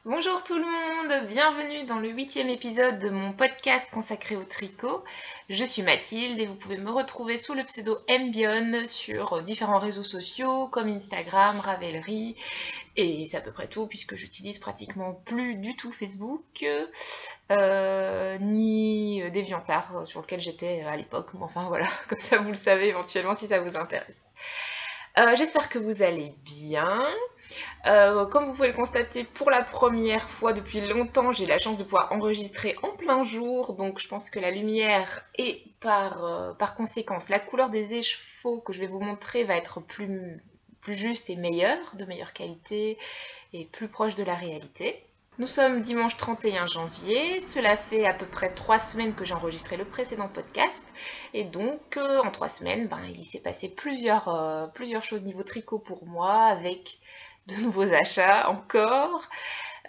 Bonjour tout le monde, bienvenue dans le 8e épisode de mon podcast consacré au tricot. Je suis Mathilde et vous pouvez me retrouver sous le pseudo Mbion sur différents réseaux sociaux comme Instagram, Ravelry et c'est à peu près tout puisque j'utilise pratiquement plus du tout Facebook ni DeviantArt sur lequel j'étais à l'époque. Mais enfin voilà, comme ça vous le savez éventuellement si ça vous intéresse. J'espère que vous allez bien. Comme vous pouvez le constater, pour la première fois depuis longtemps, j'ai la chance de pouvoir enregistrer en plein jour, donc je pense que la lumière et par conséquence la couleur des écheveaux que je vais vous montrer va être plus juste et meilleure, de meilleure qualité et plus proche de la réalité. Nous sommes dimanche 31 janvier, cela fait à peu près 3 semaines que j'ai enregistré le précédent podcast, et donc en 3 semaines, il s'est passé plusieurs choses niveau tricot pour moi, avec de nouveaux achats encore,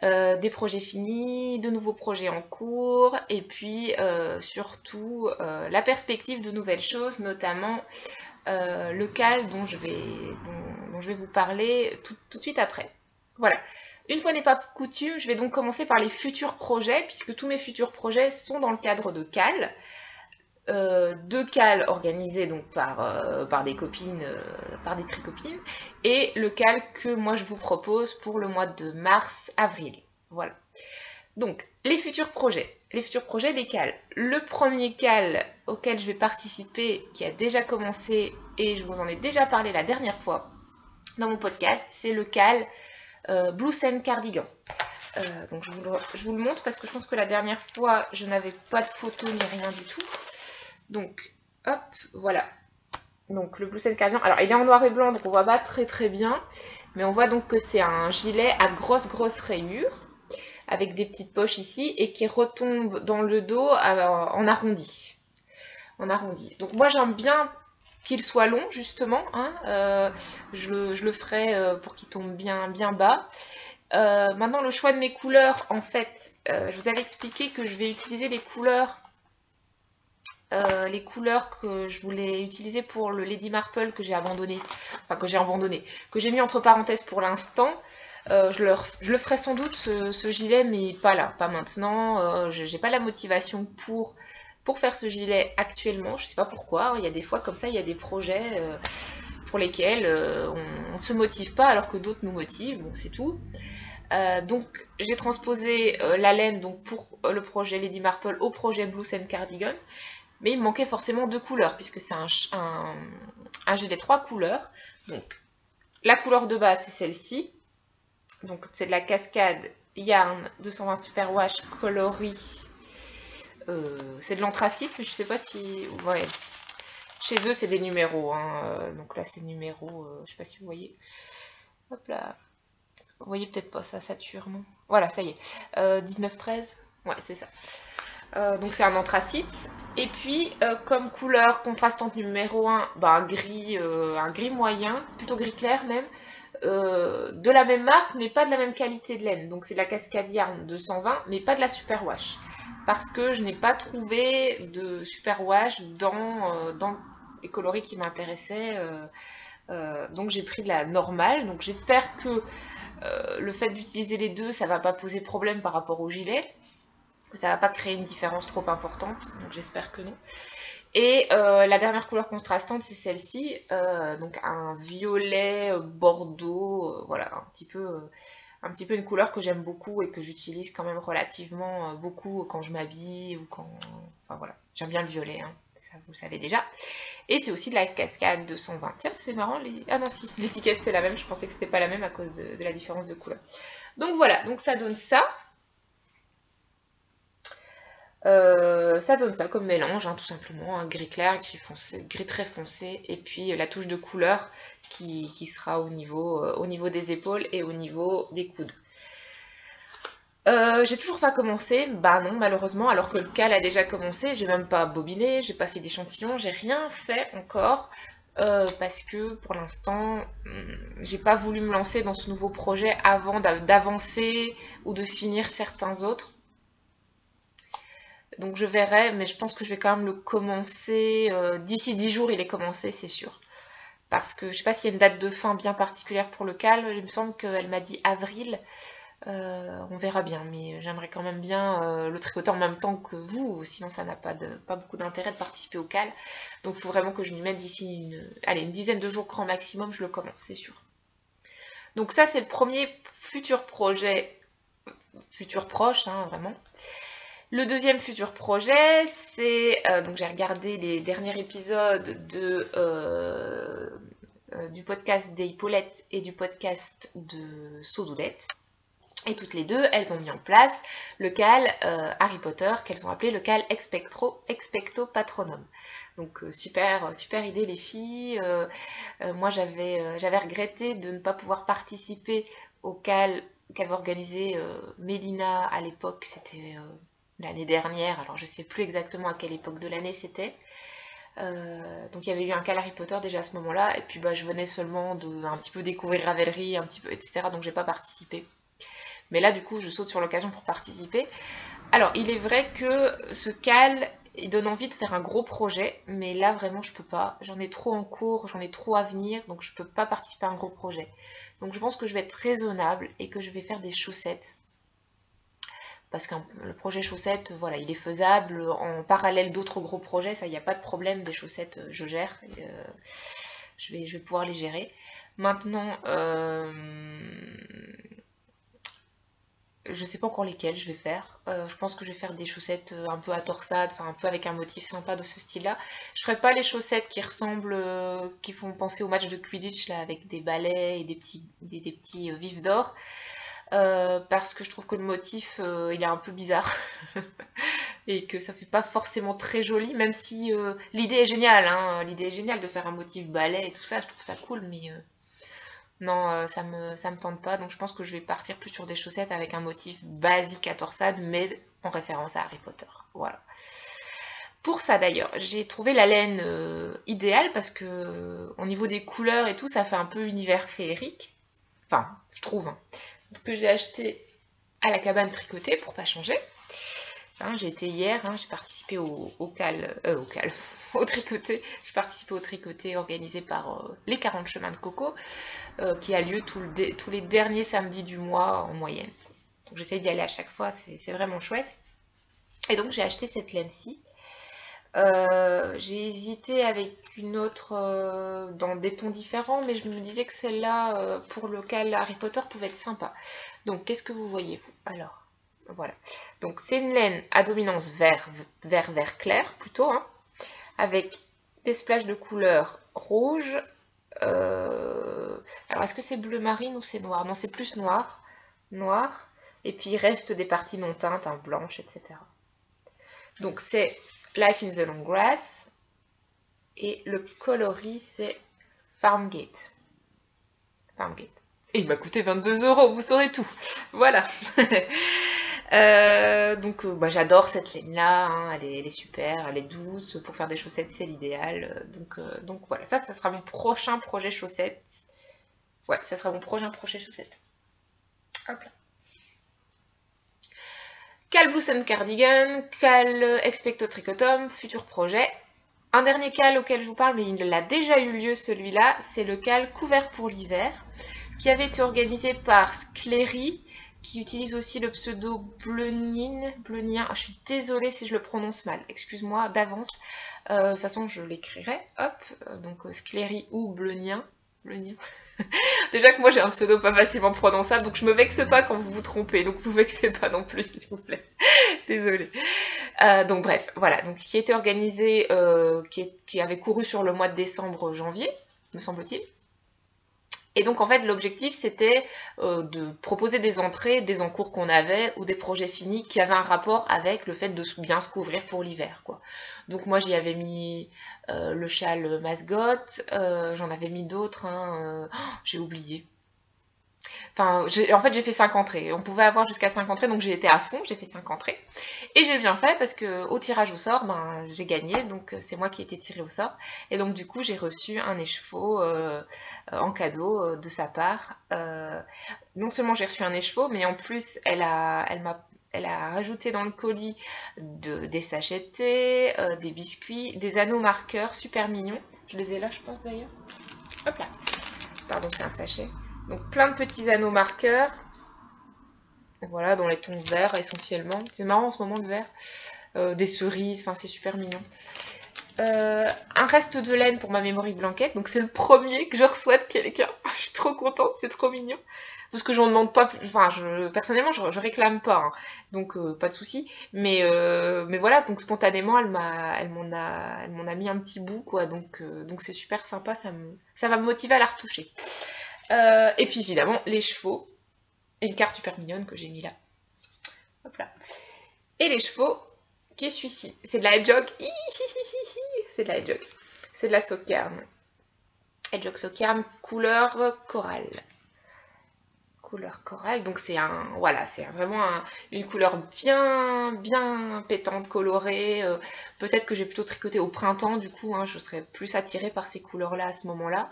des projets finis, de nouveaux projets en cours, et puis surtout la perspective de nouvelles choses, notamment le cal dont je vais vous parler tout de suite après. Voilà. Une fois n'est pas coutume, je vais donc commencer par les futurs projets, puisque tous mes futurs projets sont dans le cadre de cal. Deux cals organisés donc par des copines, par des tricopines, et le cal que moi je vous propose pour le mois de mars-avril. Voilà. Donc, les futurs projets, les cals. Le premier cal auquel je vais participer, qui a déjà commencé, et je vous en ai déjà parlé la dernière fois dans mon podcast, c'est le cal Blue Sen Cardigan. Donc je vous le montre parce que je pense que la dernière fois, je n'avais pas de photo ni rien du tout. Donc, hop, voilà. Donc le Blue Sen Cardigan, alors il est en noir et blanc, donc on voit pas très bien, mais on voit donc que c'est un gilet à grosse rayures, avec des petites poches ici, et qui retombe dans le dos en arrondi. Donc moi j'aime bien qu'il soit long justement, hein, je le ferai pour qu'il tombe bien bas. Maintenant le choix de mes couleurs, en fait, je vous avais expliqué que je vais utiliser les couleurs que je voulais utiliser pour le Lady Marple que j'ai abandonné, que j'ai mis entre parenthèses pour l'instant. Je le ferai sans doute ce gilet, mais pas là, pas maintenant. J'ai pas la motivation pour faire ce gilet actuellement. Je sais pas pourquoi, hein. Il y a des fois comme ça, il y a des projets pour lesquels on ne se motive pas alors que d'autres nous motivent. Bon, c'est tout. Donc j'ai transposé la laine donc, pour le projet Lady Marple au projet Blue Sen Cardigan. Mais il me manquait forcément deux couleurs, puisque c'est un gilet 3 couleurs. Donc, la couleur de base, c'est celle-ci. Donc, c'est de la cascade Yarn 220 Superwash coloris. C'est de l'anthracite, mais je ne sais pas si... Ouais. Chez eux, c'est des numéros. Hein. Donc là, c'est le numéro... je ne sais pas si vous voyez. Hop là. Vous voyez peut-être pas, ça sature, non? Voilà, ça y est. 19-13. Ouais, c'est ça. Donc c'est un anthracite. Et puis comme couleur contrastante numéro 1, un gris moyen, plutôt gris clair même, de la même marque mais pas de la même qualité de laine. Donc c'est de la Cascade Yarn 220 mais pas de la Superwash. Parce que je n'ai pas trouvé de Superwash dans les coloris qui m'intéressaient. Donc j'ai pris de la normale. Donc j'espère que le fait d'utiliser les deux, ça va pas poser problème par rapport au gilet. Ça va pas créer une différence trop importante, donc j'espère que non. Et la dernière couleur contrastante, c'est celle-ci, donc un violet bordeaux, voilà, un petit peu une couleur que j'aime beaucoup et que j'utilise quand même relativement beaucoup quand je m'habille ou quand... Enfin voilà, j'aime bien le violet, hein, ça vous le savez déjà. Et c'est aussi de la Cascade 220. Tiens, c'est marrant, ah non si, l'étiquette c'est la même, je pensais que c'était pas la même à cause de la différence de couleur. Donc voilà, donc ça donne ça. Ça donne ça comme mélange, hein, tout simplement, un gris clair, gris très foncé, et puis la touche de couleur qui sera au niveau des épaules et au niveau des coudes. J'ai toujours pas commencé, bah non malheureusement, alors que le cal a déjà commencé, j'ai même pas bobiné, j'ai pas fait d'échantillon, j'ai rien fait encore, parce que pour l'instant, j'ai pas voulu me lancer dans ce nouveau projet avant d'avancer ou de finir certains autres. Donc je verrai, mais je pense que je vais quand même le commencer. D'ici 10 jours, il est commencé, c'est sûr. Parce que je sais pas s'il y a une date de fin bien particulière pour le cal. Il me semble qu'elle m'a dit avril. On verra bien, mais j'aimerais quand même bien le tricoter en même temps que vous, sinon ça n'a pas beaucoup d'intérêt de participer au CAL. Donc il faut vraiment que je m'y mette d'ici une dizaine de jours grand maximum, je le commence, c'est sûr. Donc ça c'est le premier futur projet, futur proche, hein, vraiment. Le deuxième futur projet, c'est, donc j'ai regardé les derniers épisodes du podcast des Hippolettes et du podcast de Saudoudette. Et toutes les deux, elles ont mis en place le CAL Harry Potter, qu'elles ont appelé le CAL Expecto Patronum. Donc super idée les filles. Moi j'avais regretté de ne pas pouvoir participer au CAL qu'avait organisé Mélina à l'époque, c'était l'année dernière, alors je sais plus exactement à quelle époque de l'année c'était. Donc il y avait eu un CAL Harry Potter déjà à ce moment-là, et puis bah, je venais seulement de un petit peu découvrir Ravelry, un petit peu, etc. Donc j'ai pas participé. Mais là, du coup, je saute sur l'occasion pour participer. Alors, il est vrai que ce CAL, il donne envie de faire un gros projet, mais là, vraiment, je peux pas. J'en ai trop en cours, j'en ai trop à venir, donc je peux pas participer à un gros projet. Donc, je pense que je vais être raisonnable et que je vais faire des chaussettes. Parce que le projet chaussettes, voilà, il est faisable en parallèle d'autres gros projets, ça, il n'y a pas de problème. Des chaussettes, je gère. Je vais pouvoir les gérer. Maintenant, je sais pas encore lesquelles je vais faire. Je pense que je vais faire des chaussettes un peu à torsade, enfin un peu avec un motif sympa de ce style-là. Je ferai pas les chaussettes qui ressemblent, qui font penser au match de Quidditch là, avec des balais et des petits vifs d'or. Parce que je trouve que le motif il est un peu bizarre et que ça fait pas forcément très joli, même si l'idée est géniale, hein. L'idée est géniale de faire un motif balai et tout ça, je trouve ça cool, mais non, ça me tente pas, donc je pense que je vais partir plus sur des chaussettes avec un motif basique à torsade, mais en référence à Harry Potter. Voilà. Pour ça d'ailleurs, j'ai trouvé la laine idéale parce que au niveau des couleurs et tout, ça fait un peu univers féerique. Enfin, je trouve. Hein. Donc que j'ai acheté à la cabane tricotée pour pas changer. Hein, j'ai été hier, hein, j'ai participé au tricoté. J'ai participé au tricoté organisé par les 40 chemins de coco, qui a lieu tous les derniers samedis du mois en moyenne. Donc j'essaie d'y aller à chaque fois, c'est vraiment chouette. Et donc j'ai acheté cette laine-ci. J'ai hésité avec une autre dans des tons différents, mais je me disais que celle-là, pour le CAL Harry Potter, pouvait être sympa. Donc qu'est-ce que vous voyez, vous? Alors, voilà. Donc c'est une laine à dominance vert clair, plutôt, hein, avec des splashes de couleur rouge. Alors est-ce que c'est bleu marine ou c'est noir? Non, c'est plus noir. Noir. Et puis il reste des parties non teintes, hein, blanches, etc. Donc c'est Life in the Long Grass. Et le coloris, c'est Farmgate. Farmgate. Et il m'a coûté 22 €, vous saurez tout. Voilà. Donc bah, j'adore cette laine-là, hein, elle est super, elle est douce. Pour faire des chaussettes, c'est l'idéal. Donc voilà, ça sera mon prochain projet chaussettes. Ouais, ça sera mon prochain projet chaussettes. Hop là. CAL Blues and Cardigan, CAL Expecto Tricotum, futur projet. Un dernier CAL auquel je vous parle, mais il a déjà eu lieu celui-là, c'est le CAL Couvert pour l'hiver, qui avait été organisé par Scléry, qui utilise aussi le pseudo Bleunien. Je suis désolée si je le prononce mal, excuse-moi d'avance. De toute façon, je l'écrirai, hop, donc Scléry ou Bleunien. Déjà que moi j'ai un pseudo pas facilement prononçable, donc je me vexe pas quand vous vous trompez, donc vous vexez pas non plus s'il vous plaît. Désolée. Donc bref, voilà, donc qui était organisé, qui avait couru sur le mois de décembre-janvier, me semble-t-il. Et donc en fait l'objectif c'était de proposer des entrées, des encours qu'on avait ou des projets finis qui avaient un rapport avec le fait de bien se couvrir pour l'hiver, quoi. Donc moi j'y avais mis le châle mascotte, j'en avais mis d'autres, hein, j'ai oublié. Enfin, en fait, j'ai fait 5 entrées. On pouvait avoir jusqu'à 5 entrées, donc j'ai été à fond, j'ai fait 5 entrées. Et j'ai bien fait parce que au tirage au sort, ben, j'ai gagné, donc c'est moi qui ai été tirée au sort. Et donc du coup, j'ai reçu un écheveau en cadeau de sa part. Non seulement j'ai reçu un écheveau, mais en plus, elle a rajouté dans le colis des sachets de thé, des biscuits, des anneaux marqueurs super mignons. Je les ai là, je pense d'ailleurs. Hop là. Pardon, c'est un sachet. Donc plein de petits anneaux marqueurs. Voilà, dans les tons verts essentiellement. C'est marrant en ce moment le vert. Des cerises, enfin c'est super mignon. Un reste de laine pour ma Memory Blanket. Donc c'est le premier que je reçois de quelqu'un. Je suis trop contente, c'est trop mignon. Parce que j'en demande pas plus. Enfin, personnellement, je réclame pas. Hein. Donc pas de souci. Mais voilà, donc spontanément, elle m'en a mis un petit bout, quoi. Donc c'est super sympa. Ça va me motiver à la retoucher. Et puis évidemment, les chevaux. Et une carte super mignonne que j'ai mis là. Hop là. Et les chevaux, qui est celui-ci. C'est de la Hedgehog. C'est de la Hedgehog. C'est de la Saucarne. Hedgehog Saucarne, couleur corail. Couleur corail. Donc c'est voilà, c'est vraiment une couleur bien pétante, colorée. Peut-être que j'ai plutôt tricoté au printemps, du coup, hein, je serais plus attirée par ces couleurs-là à ce moment-là.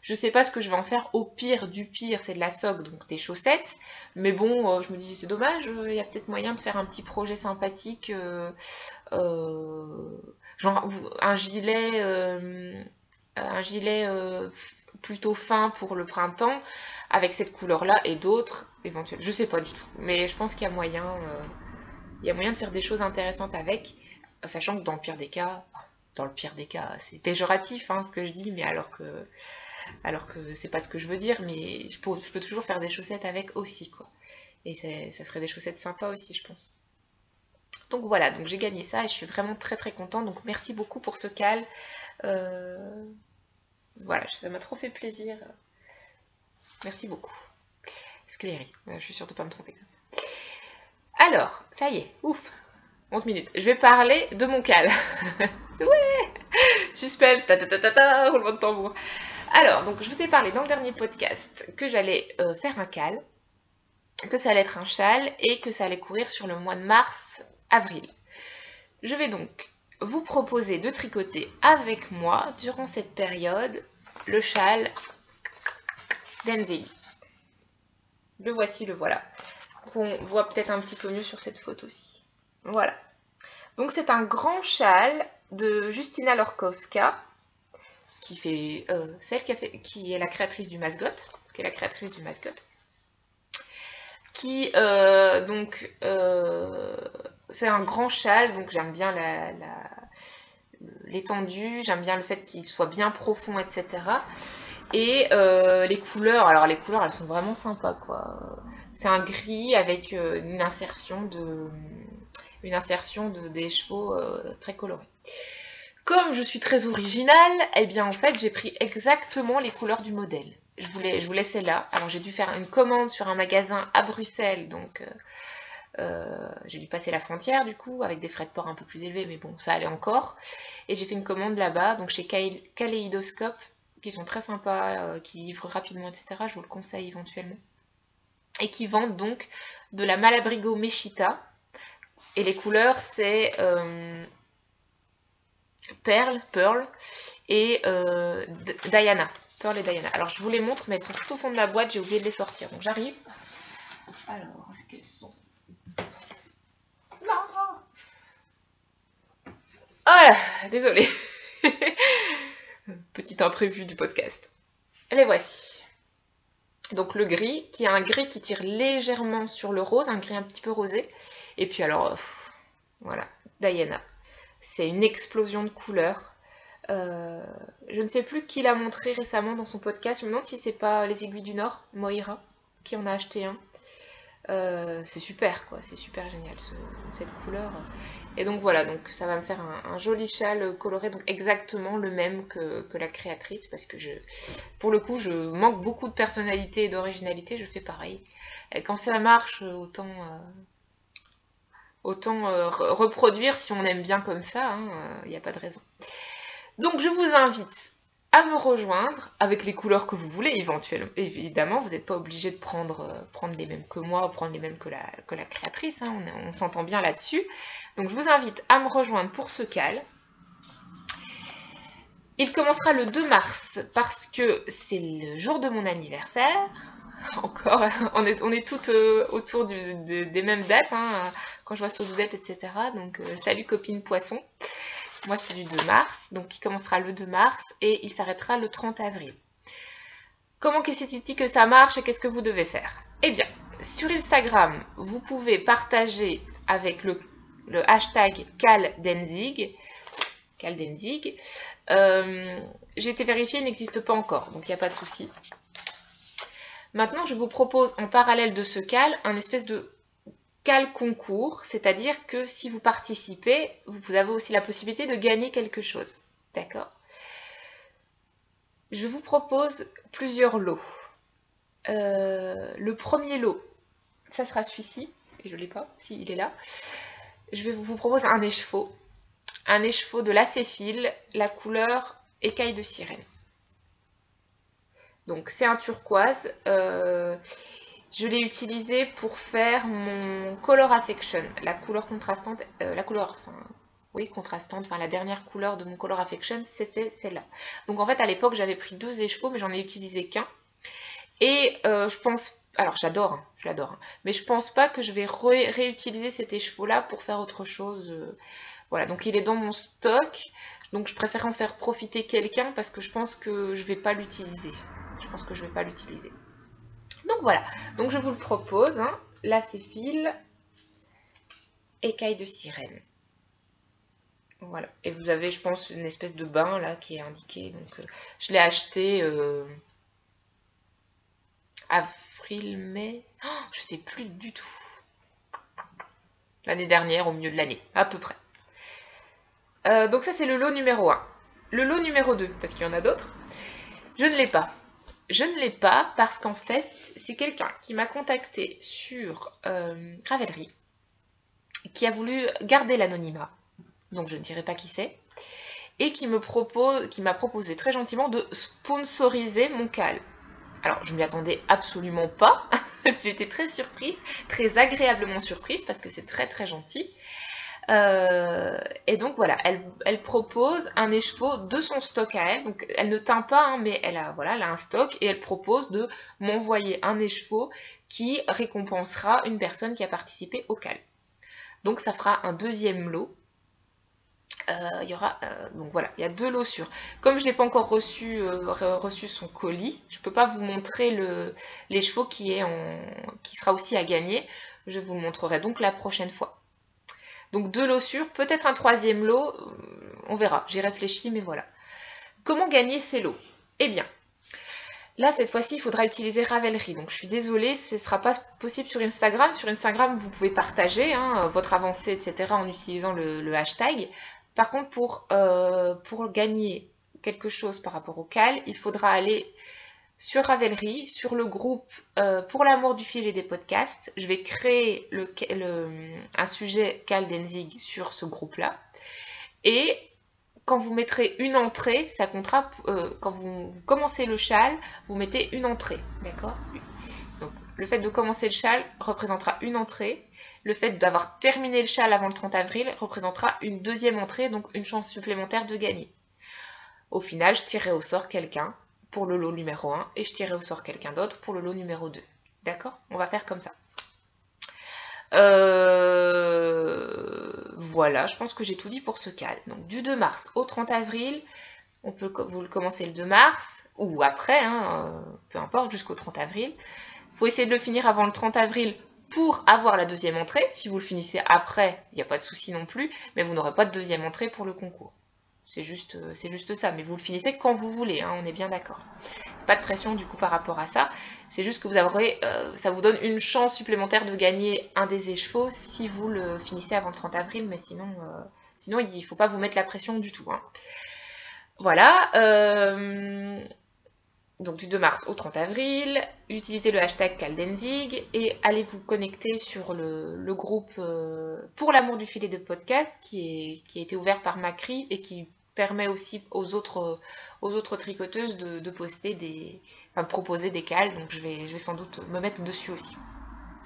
Je sais pas ce que je vais en faire. Au pire du pire, c'est de la soque, donc des chaussettes. Mais bon, je me dis, c'est dommage, il y a peut-être moyen de faire un petit projet sympathique. Genre un gilet plutôt fin pour le printemps, avec cette couleur-là et d'autres éventuellement. Je sais pas du tout. Mais je pense qu'il y a moyen de faire des choses intéressantes avec, sachant que dans le pire des cas, c'est péjoratif hein, ce que je dis, mais alors que c'est pas ce que je veux dire, mais je peux toujours faire des chaussettes avec aussi, quoi. Et ça ferait des chaussettes sympas aussi, je pense. Donc voilà, donc j'ai gagné ça et je suis vraiment très très contente. Donc merci beaucoup pour ce cal. Voilà, ça m'a trop fait plaisir. Merci beaucoup. Scléry, je suis sûre de ne pas me tromper. Alors, ça y est, ouf, 11 minutes. Je vais parler de mon cal. Ouais, suspense, roulement de tambour. Alors, donc je vous ai parlé dans le dernier podcast que j'allais faire un cal, que ça allait être un châle et que ça allait courir sur le mois de mars-avril. Je vais donc vous proposer de tricoter avec moi, durant cette période, le châle d'Enzei. Le voici, le voilà. Qu'on voit peut-être un petit peu mieux sur cette photo-ci. Voilà. Donc c'est un grand châle de Justina Lorkowska, qui est la créatrice du Masgot, c'est un grand châle, donc j'aime bien l'étendue, j'aime bien le fait qu'il soit bien profond, etc. Et les couleurs, alors les couleurs elles sont vraiment sympas, quoi. C'est un gris avec une insertion des chevaux très colorés. Comme je suis très originale, eh bien en fait j'ai pris exactement les couleurs du modèle. Je voulais celle-là. Alors j'ai dû faire une commande sur un magasin à Bruxelles, donc j'ai dû passer la frontière du coup, avec des frais de port un peu plus élevés, mais bon, ça allait encore. Et j'ai fait une commande là-bas, donc chez Kaléidoscope, qui sont très sympas, qui livrent rapidement, etc. Je vous le conseille éventuellement. Et qui vendent donc de la Malabrigo Meshita. Et les couleurs, c'est Pearl et Diana. Pearl et Diana. Alors je vous les montre, mais elles sont tout au fond de la boîte, j'ai oublié de les sortir. Donc j'arrive. Alors, est-ce qu'elles sont... Non. Oh là, désolée. Petit imprévu du podcast. Les voici. Donc le gris, qui est un gris qui tire légèrement sur le rose, un gris un petit peu rosé. Et puis alors, voilà, Diana. C'est une explosion de couleurs. Je ne sais plus qui l'a montré récemment dans son podcast. Je me demande si c'est pas Les Aiguilles du Nord, Moira, qui en a acheté un. C'est super, quoi. C'est super génial, cette couleur. Et donc voilà, donc ça va me faire un joli châle coloré, donc exactement le même que la créatrice, parce que pour le coup, je manque beaucoup de personnalité et d'originalité. Je fais pareil. Et quand ça marche, autant reproduire si on aime bien comme ça, il n'y a pas de raison. Donc je vous invite à me rejoindre avec les couleurs que vous voulez éventuellement. Évidemment, vous n'êtes pas obligé de prendre les mêmes que moi ou prendre les mêmes que la créatrice, hein. On s'entend bien là-dessus. Donc je vous invite à me rejoindre pour ce cal. Il commencera le 2 mars parce que c'est le jour de mon anniversaire. Encore, on est toutes autour des mêmes dates, hein, quand je vois sur Doudette, etc. Donc salut copine poisson. Moi c'est du 2 mars, donc il commencera le 2 mars et il s'arrêtera le 30 avril. Comment qu'est-ce que ça marche et qu'est-ce que vous devez faire? Eh bien, sur Instagram, vous pouvez partager avec le hashtag CalDenzig. J'ai été vérifiée, il n'existe pas encore, donc il n'y a pas de souci. Maintenant, je vous propose en parallèle de ce cal, un espèce de cal concours, c'est-à-dire que si vous participez, vous avez aussi la possibilité de gagner quelque chose. D'accord? Je vous propose plusieurs lots. Le premier lot, ça sera celui-ci, et je ne l'ai pas, si il est là. Je vais vous proposer un écheveau de la Féfil, la couleur écaille de sirène. Donc c'est un turquoise, je l'ai utilisé pour faire mon Color Affection, la couleur contrastante, contrastante, enfin la dernière couleur de mon Color Affection, c'était celle-là. Donc en fait à l'époque j'avais pris 2 échevaux, mais j'en ai utilisé qu'un. Et je pense, alors j'adore, mais je pense pas que je vais réutiliser cet écheveau-là pour faire autre chose. Voilà, donc il est dans mon stock, donc je préfère en faire profiter quelqu'un parce que je pense que je vais pas l'utiliser. Donc voilà, donc je vous le propose, hein, la Féfil, écaille de sirène. Voilà, et vous avez, je pense, une espèce de bain là qui est indiqué. Donc je l'ai acheté avril, mai, oh, je sais plus du tout. L'année dernière, au milieu de l'année, à peu près. Donc ça c'est le lot numéro 1. Le lot numéro 2, parce qu'il y en a d'autres, je ne l'ai pas. Je ne l'ai pas parce qu'en fait, c'est quelqu'un qui m'a contacté sur Ravelry, qui a voulu garder l'anonymat, donc je ne dirai pas qui c'est, et qui m'a proposé très gentiment de sponsoriser mon cal. Alors, je ne m'y attendais absolument pas, j'ai été très surprise, très agréablement surprise, parce que c'est très très gentil. Et donc voilà, elle propose un écheveau de son stock à elle, donc elle ne teint pas, hein, mais elle a un stock, et elle propose de m'envoyer un écheveau qui récompensera une personne qui a participé au cal. Donc ça fera un deuxième lot. Il y aura, donc voilà, il y a 2 lots sur. Comme je n'ai pas encore reçu son colis, je ne peux pas vous montrer l'écheveau qui sera aussi à gagner. Je vous le montrerai donc la prochaine fois. Donc 2 lots sûrs, peut-être un 3e lot, on verra, j'y réfléchis, mais voilà. Comment gagner ces lots? Eh bien, là cette fois-ci il faudra utiliser Ravelry, donc je suis désolée, ce ne sera pas possible sur Instagram. Sur Instagram vous pouvez partager votre avancée, etc. en utilisant le hashtag. Par contre pour gagner quelque chose par rapport au cal, il faudra aller sur Ravelry, sur le groupe Pour l'amour du fil et des podcasts. Je vais créer un sujet CalDenzig sur ce groupe-là. Et quand vous mettrez une entrée, ça comptera, quand vous commencez le châle, vous mettez une entrée, d'accord? Donc le fait de commencer le châle représentera une entrée. Le fait d'avoir terminé le châle avant le 30 avril représentera une 2e entrée, donc une chance supplémentaire de gagner. Au final, je tirerai au sort quelqu'un pour le lot numéro 1 et je tirerai au sort quelqu'un d'autre pour le lot numéro 2. D'accord? On va faire comme ça. Voilà, je pense que j'ai tout dit pour ce cal. Donc du 2 mars au 30 avril, vous le commencez le 2 mars, ou après, peu importe, jusqu'au 30 avril. Il faut essayer de le finir avant le 30 avril pour avoir la 2e entrée. Si vous le finissez après, il n'y a pas de souci non plus, mais vous n'aurez pas de 2e entrée pour le concours. C'est juste ça, mais vous le finissez quand vous voulez, on est bien d'accord. Pas de pression du coup par rapport à ça, c'est juste que vous aurez, ça vous donne une chance supplémentaire de gagner un des écheveaux si vous le finissez avant le 30 avril, mais sinon il ne faut pas vous mettre la pression du tout. Voilà, donc du 2 mars au 30 avril, utilisez le hashtag CalDenzig et allez vous connecter sur le groupe Pour l'amour du filet de podcast qui a été ouvert par Macri et qui permet aussi aux autres tricoteuses de poster de proposer des cals, donc je vais sans doute me mettre dessus aussi.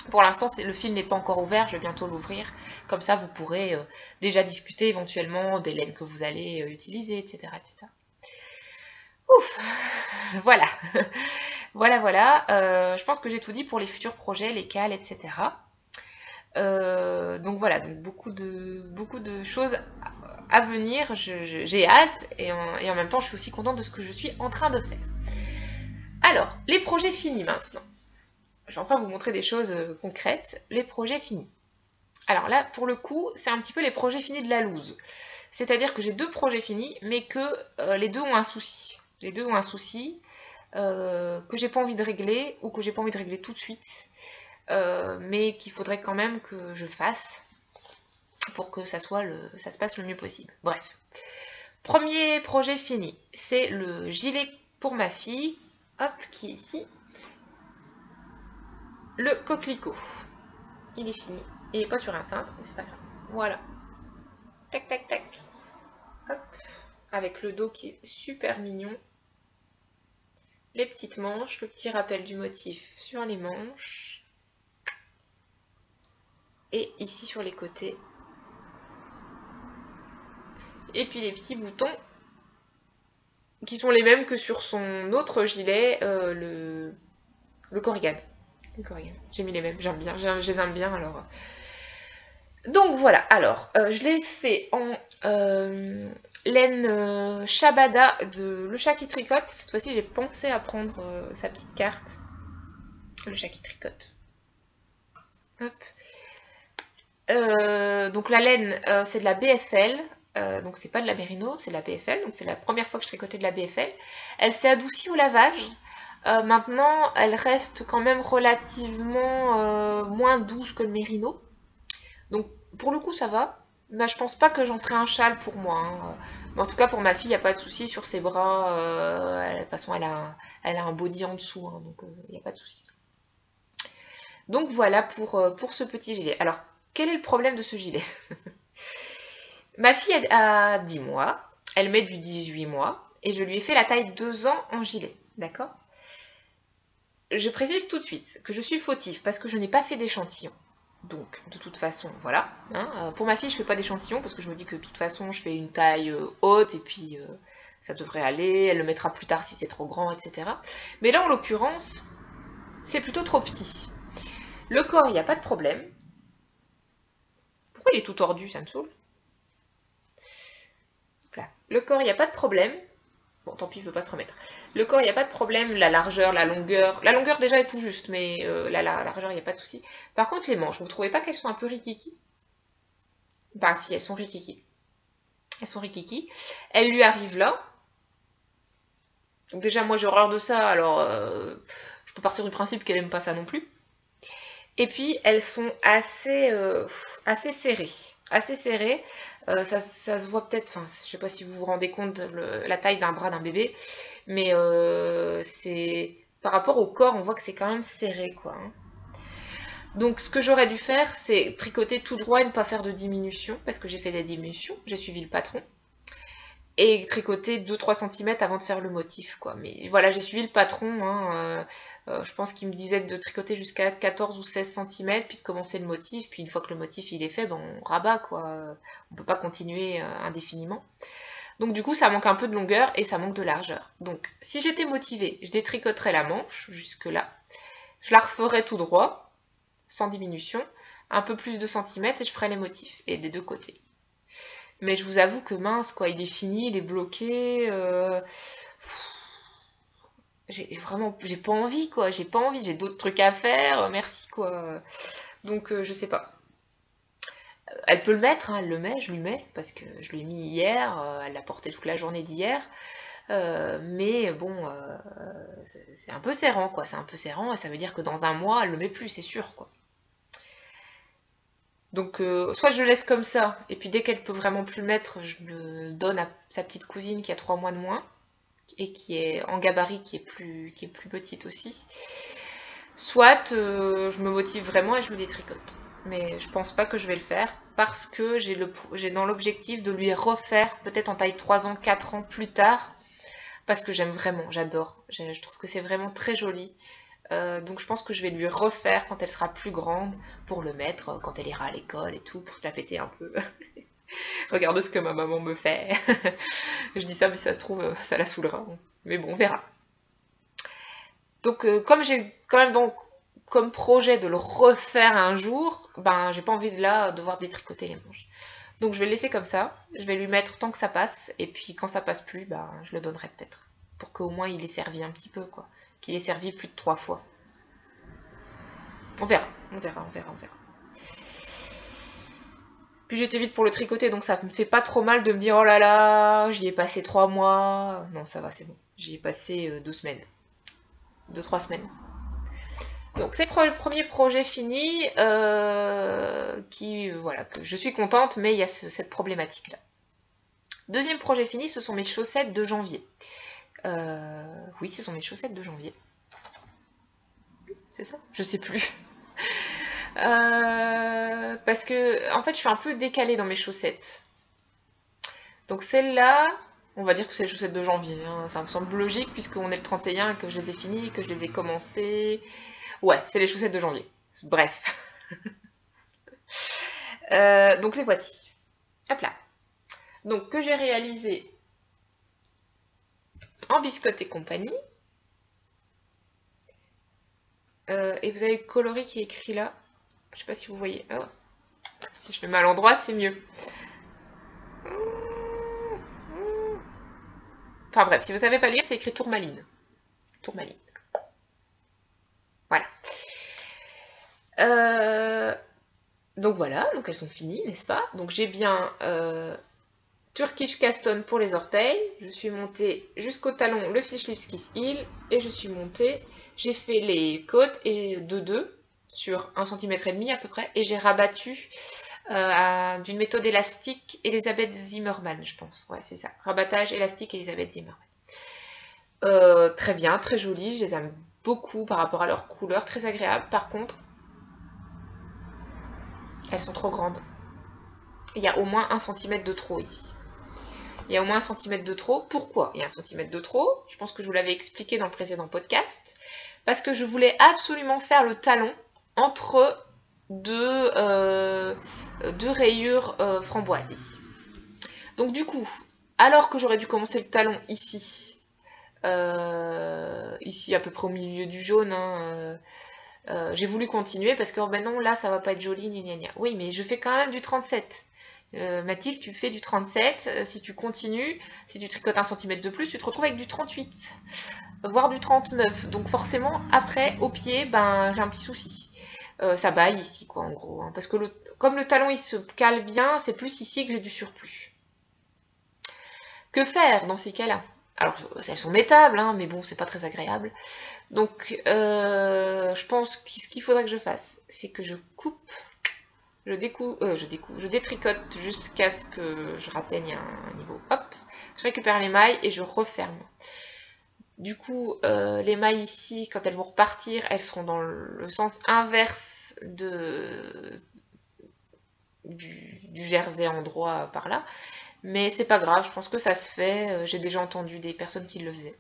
Pour l'instant, le fil n'est pas encore ouvert, je vais bientôt l'ouvrir, comme ça vous pourrez déjà discuter éventuellement des laines que vous allez utiliser, etc. etc. Ouf, voilà, voilà, je pense que j'ai tout dit pour les futurs projets, les cals, etc. Donc voilà, donc beaucoup de choses à venir, j'ai hâte et en même temps je suis aussi contente de ce que je suis en train de faire. Alors, les projets finis maintenant. je vais enfin vous montrer des choses concrètes, les projets finis. Alors là, pour le coup, c'est un petit peu les projets finis de la loose. C'est-à-dire que j'ai 2 projets finis, mais que les 2 ont un souci. Les 2 ont un souci que j'ai pas envie de régler, ou que j'ai pas envie de régler tout de suite, mais qu'il faudrait quand même que je fasse pour que ça se passe le mieux possible. Bref. Premier projet fini, c'est le gilet pour ma fille, hop, qui est ici. Le coquelicot. Il est fini. Il n'est pas sur un cintre, mais c'est pas grave. Voilà. Tac, tac, tac. Hop. Avec le dos qui est super mignon. Les petites manches, le petit rappel du motif sur les manches. Et ici sur les côtés. Et puis les petits boutons qui sont les mêmes que sur son autre gilet, le Korrigan. J'ai mis les mêmes, j'aime bien, je les aime bien alors. Donc voilà, alors je l'ai fait en laine Shabada de Le Chat qui tricote. Cette fois-ci j'ai pensé à prendre sa petite carte. Le Chat qui tricote. Hop. Donc la laine c'est de la BFL. Donc c'est pas de la Merino, c'est de la BFL. Donc c'est la première fois que je tricotais de la BFL. Elle s'est adoucie au lavage. Maintenant, elle reste quand même relativement moins douce que le Merino. Donc, pour le coup, ça va. Mais je pense pas que j'en ferai un châle pour moi. Hein. Mais en tout cas, pour ma fille, il n'y a pas de souci sur ses bras. De toute façon, elle a un body en dessous. Hein, donc, il n'y a pas de souci. Donc, voilà pour ce petit gilet. Alors, quel est le problème de ce gilet? Ma fille a 10 mois. Elle met du 18 mois. Et je lui ai fait la taille 2 ans en gilet. D'accord? Je précise tout de suite que je suis fautive parce que je n'ai pas fait d'échantillon. Donc, de toute façon, voilà. Hein. Pour ma fille, je ne fais pas d'échantillon parce que je me dis que de toute façon, je fais une taille haute et puis ça devrait aller. Elle le mettra plus tard si c'est trop grand, etc. Mais là, en l'occurrence, c'est plutôt trop petit. Le corps, il n'y a pas de problème. Pourquoi il est tout tordu? Ça me saoule. Voilà. Le corps, il n'y a pas de problème. Bon, tant pis, il ne veut pas se remettre. Le corps, il n'y a pas de problème. La largeur, la longueur. La longueur, déjà, est tout juste, mais la largeur, il n'y a pas de souci. Par contre, les manches, vous ne trouvez pas qu'elles sont un peu rikiki? Bah, si, elles sont rikiki. Elles sont rikiki. Elles lui arrivent là. Donc, déjà, moi, j'ai horreur de ça, alors je peux partir du principe qu'elle n'aime pas ça non plus. Et puis, elles sont assez serrées. Assez serrées. Ça se voit peut-être, enfin, je sais pas si vous vous rendez compte de la taille d'un bras d'un bébé, mais c'est par rapport au corps, on voit que c'est quand même serré, quoi. Hein. Donc, ce que j'aurais dû faire, c'est tricoter tout droit et ne pas faire de diminution, parce que j'ai fait des diminutions, j'ai suivi le patron, et tricoter 2-3 cm avant de faire le motif, quoi. Mais voilà, j'ai suivi le patron, hein, je pense qu'il me disait de tricoter jusqu'à 14 ou 16 cm, puis de commencer le motif, puis une fois que le motif il est fait, ben, on rabat, quoi. On peut pas continuer indéfiniment. Donc du coup, ça manque un peu de longueur et ça manque de largeur. Donc, si j'étais motivée, je détricoterais la manche, jusque là. Je la referais tout droit, sans diminution, un peu plus de centimètres, et je ferais les motifs, et des deux côtés. Mais je vous avoue que mince, quoi, il est fini, il est bloqué. J'ai pas envie, quoi. J'ai pas envie, j'ai d'autres trucs à faire. Merci, quoi. Donc, je sais pas. Elle peut le mettre, hein, elle le met, je lui mets, parce que je lui ai mis hier. Elle l'a porté toute la journée d'hier. Mais bon, c'est un peu serrant, quoi. C'est un peu serrant, et ça veut dire que dans un mois, elle le met plus, c'est sûr, quoi. Donc, soit je le laisse comme ça, et puis dès qu'elle peut vraiment plus le mettre, je le donne à sa petite cousine qui a 3 mois de moins, et qui est en gabarit, qui est plus petite aussi. Soit je me motive vraiment et je le détricote. Mais je pense pas que je vais le faire, parce que j'ai dans l'objectif de lui refaire, peut-être en taille 3 ans, 4 ans plus tard, parce que j'aime vraiment, j'adore. Je trouve que c'est vraiment très joli. Donc je pense que je vais lui refaire quand elle sera plus grande pour le mettre quand elle ira à l'école et tout, pour se la péter un peu. Regarde ce que ma maman me fait. Je dis ça, mais ça se trouve, ça la saoulera. Mais bon, on verra. Donc comme j'ai quand même donc comme projet de le refaire un jour, ben j'ai pas envie de là devoir détricoter les manches. Donc je vais le laisser comme ça, je vais lui mettre tant que ça passe, et puis quand ça passe plus, ben je le donnerai peut-être. Pour qu'au moins il ait servi un petit peu, quoi. Qu'il ait servi plus de 3 fois. On verra, on verra, on verra, on verra. Puis j'étais vite pour le tricoter, donc ça me fait pas trop mal de me dire oh là là, j'y ai passé 3 mois. Non, ça va, c'est bon. J'y ai passé 2 semaines. 2-3 semaines. Donc c'est le premier projet fini voilà, que je suis contente, mais il y a cette problématique-là. Deuxième projet fini, ce sont mes chaussettes de janvier. Oui, ce sont mes chaussettes de janvier. C'est ça? Je sais plus. Parce que, en fait, je suis un peu décalée dans mes chaussettes. Donc celle-là, on va dire que c'est les chaussettes de janvier. Hein. Ça me semble logique puisqu'on est le 31, que je les ai finies, que je les ai commencées. Ouais, c'est les chaussettes de janvier. Bref. Donc les voici. Hop là. Donc que j'ai réalisé en biscotte et compagnie. Et vous avez le coloris qui est écrit là. Je sais pas si vous voyez. Oh. Si je le mets à l'endroit, c'est mieux. Enfin bref, si vous savez pas lire, c'est écrit tourmaline. Tourmaline. Voilà. Donc voilà, donc elles sont finies, n'est-ce pas? Donc j'ai bien Turkish Caston pour les orteils. Je suis montée jusqu'au talon le Fish Lips Kiss Heel. Et je suis montée, j'ai fait les côtes et de 2 sur 1,5 cm à peu près. Et j'ai rabattu d'une méthode élastique Elisabeth Zimmermann, je pense. Ouais, c'est ça. Rabattage élastique Elisabeth Zimmermann. Très bien, très jolies. Je les aime beaucoup par rapport à leur couleur. Très agréable. Par contre, elles sont trop grandes. Il y a au moins 1 cm de trop ici. Il y a au moins 1 cm de trop. Pourquoi il y a 1 cm de trop? Je pense que je vous l'avais expliqué dans le précédent podcast. Parce que je voulais absolument faire le talon entre deux rayures framboises ici. Donc du coup, alors que j'aurais dû commencer le talon ici, ici à peu près au milieu du jaune, hein, j'ai voulu continuer parce que oh ben non, là ça va pas être joli, gna gna. Oui, mais je fais quand même du 37. Mathilde, tu fais du 37, si tu continues, si tu tricotes 1 cm de plus, tu te retrouves avec du 38, voire du 39. Donc forcément, après, au pied, ben j'ai un petit souci. Ça baille ici, quoi, en gros. Hein, parce que comme le talon, il se cale bien, c'est plus ici que j'ai du surplus. Que faire dans ces cas-là? Alors, elles sont mettables, hein, mais bon, c'est pas très agréable. Donc, je pense que ce qu'il faudrait que je fasse, c'est que je coupe, je détricote jusqu'à ce que je atteigne un niveau. Hop, je récupère les mailles et je referme. Du coup, les mailles ici, quand elles vont repartir, elles seront dans le sens inverse du jersey en droit par là. Mais c'est pas grave, je pense que ça se fait. J'ai déjà entendu des personnes qui le faisaient.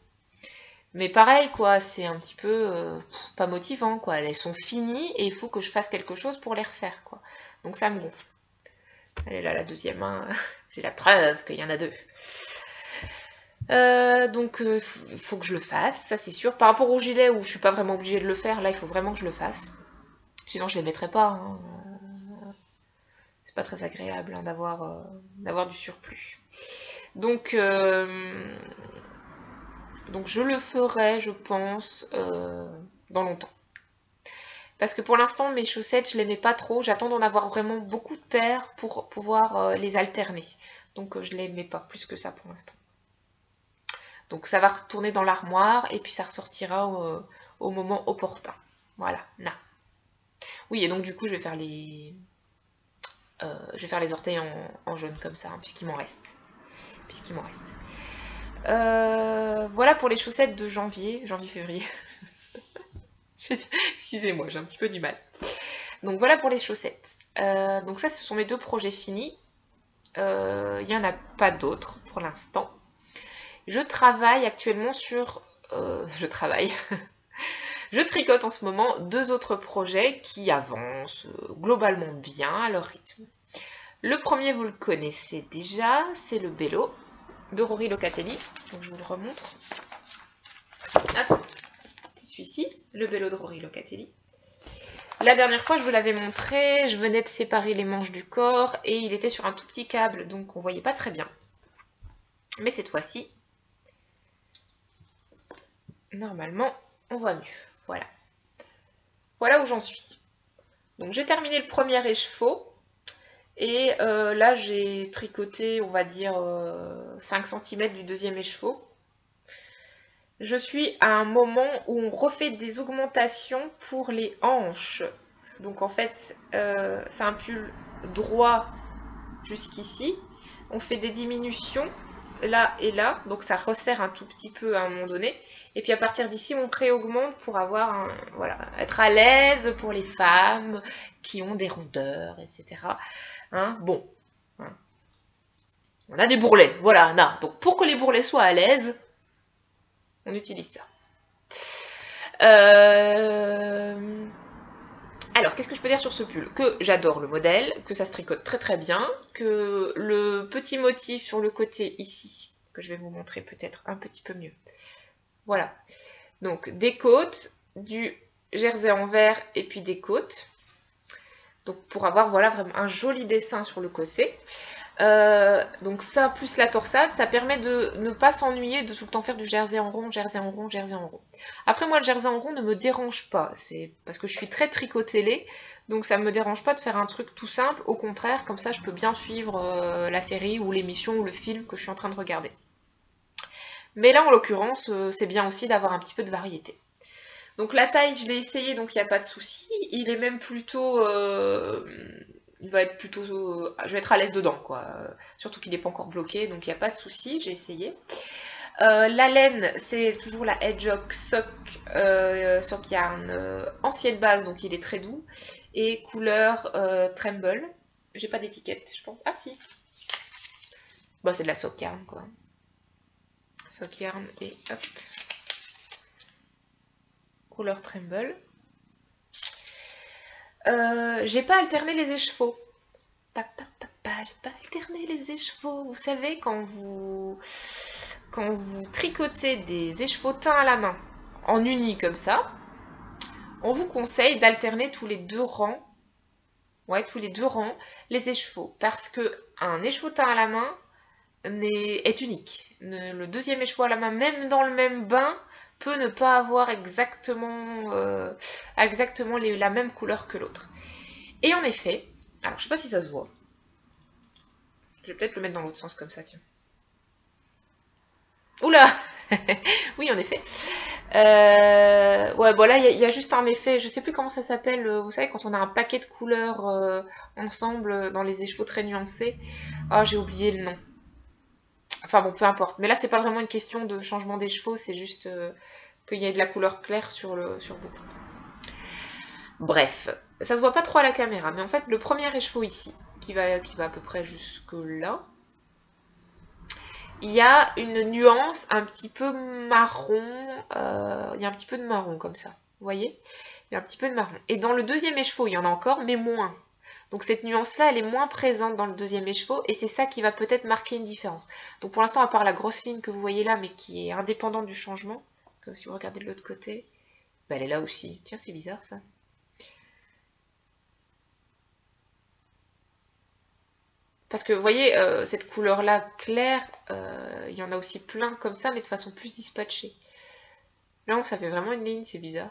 Mais pareil, quoi, c'est un petit peu pas motivant, quoi. Elles sont finies et il faut que je fasse quelque chose pour les refaire, quoi. Donc ça me gonfle. Elle est là, la deuxième. Hein. J'ai la preuve qu'il y en a 2. Donc il faut que je le fasse, ça c'est sûr. Par rapport au gilet où je suis pas vraiment obligée de le faire, là il faut vraiment que je le fasse. Sinon je les mettrai pas. Hein. C'est pas très agréable hein, d'avoir du surplus. Donc je le ferai, je pense, dans longtemps. Parce que pour l'instant, mes chaussettes, je les mets pas trop. J'attends d'en avoir vraiment beaucoup de paires pour pouvoir les alterner. Donc je les mets pas plus que ça pour l'instant. Donc ça va retourner dans l'armoire et puis ça ressortira au moment opportun. Voilà, là. Oui, et donc du coup, je vais faire les orteils en jaune comme ça, hein, puisqu'il m'en reste. Voilà pour les chaussettes de janvier-février. Excusez-moi, j'ai un petit peu du mal. Donc voilà pour les chaussettes. Donc ça, ce sont mes 2 projets finis. Il n'y en a pas d'autres pour l'instant. Je travaille actuellement sur... je tricote en ce moment 2 autres projets qui avancent globalement bien à leur rythme. Le premier, vous le connaissez déjà, c'est le Bello de Rory Locatelli. Donc je vous le remontre. Hop, c'est celui-ci, le Bello de Rory Locatelli. La dernière fois, je vous l'avais montré, je venais de séparer les manches du corps et il était sur un tout petit câble, donc on ne voyait pas très bien. Mais cette fois-ci, normalement, on voit mieux. Voilà. Voilà où j'en suis. Donc j'ai terminé le premier écheveau. Et là, j'ai tricoté, on va dire, 5 cm du deuxième écheveau. Je suis à un moment où on refait des augmentations pour les hanches. Donc en fait, c'est un pull droit jusqu'ici. On fait des diminutions là et là, donc ça resserre un tout petit peu à un moment donné. Et puis à partir d'ici, on réaugmente pour avoir voilà, être à l'aise pour les femmes qui ont des rondeurs, etc. Hein, bon, hein. On a des bourrelets, voilà, on. Donc pour que les bourrelets soient à l'aise, on utilise ça. Alors, qu'est-ce que je peux dire sur ce pull? Que j'adore le modèle, que ça se tricote très très bien, que le petit motif sur le côté ici, que je vais vous montrer peut-être un petit peu mieux. Voilà. Donc, des côtes, du jersey en vert et puis des côtes. Donc, pour avoir voilà vraiment un joli dessin sur le côté. Donc ça plus la torsade, ça permet de ne pas s'ennuyer de tout le temps faire du jersey en rond, jersey en rond, jersey en rond. Après moi le jersey en rond ne me dérange pas, c'est parce que je suis très tricotélée, donc ça ne me dérange pas de faire un truc tout simple, au contraire, comme ça je peux bien suivre la série ou l'émission ou le film que je suis en train de regarder. Mais là en l'occurrence, c'est bien aussi d'avoir un petit peu de variété. Donc la taille, je l'ai essayé, donc il n'y a pas de souci, il est même plutôt... il va être plutôt, je vais être à l'aise dedans, quoi. Surtout qu'il n'est pas encore bloqué, donc il n'y a pas de souci, j'ai essayé. La laine, c'est toujours la Hedgehog Sock Yarn ancienne base, donc il est très doux. Et couleur Tremble. J'ai pas d'étiquette, je pense. Ah si. Bah, c'est de la Sock Yarn, quoi. Sock Yarn et hop. Couleur Tremble. J'ai pas alterné les écheveaux. J'ai pas alterné les écheveaux. Vous savez, quand vous tricotez des écheveaux teints à la main, en uni comme ça, on vous conseille d'alterner tous les 2 rangs. Ouais, tous les 2 rangs, les écheveaux. Parce que un écheveau teint à la main est unique. Le deuxième écheveau à la main, même dans le même bain, peut ne pas avoir exactement la même couleur que l'autre. Et en effet, alors je sais pas si ça se voit. Je vais peut-être le mettre dans l'autre sens comme ça, tiens. Oula. Oui, en effet. Ouais, bon là, il y a juste un effet, je sais plus comment ça s'appelle, vous savez, quand on a un paquet de couleurs ensemble dans les écheveaux très nuancés. Ah, j'ai oublié le nom. Enfin bon, peu importe. Mais là, c'est pas vraiment une question de changement d'écheveau, c'est juste qu'il y ait de la couleur claire sur beaucoup. Bref, ça se voit pas trop à la caméra, mais en fait, le premier écheveau ici, qui va à peu près jusque là, il y a une nuance un petit peu marron, il y a un petit peu de marron comme ça, vous voyez? Il y a un petit peu de marron. Et dans le deuxième écheveau, il y en a encore, mais moins. Donc cette nuance-là, elle est moins présente dans le deuxième écheveau, et c'est ça qui va peut-être marquer une différence. Donc pour l'instant, à part la grosse ligne que vous voyez là, mais qui est indépendante du changement, parce que si vous regardez de l'autre côté, bah, elle est là aussi. Tiens, c'est bizarre ça. Parce que vous voyez, cette couleur-là claire, il y en a aussi plein comme ça, mais de façon plus dispatchée. Là, ça fait vraiment une ligne, c'est bizarre.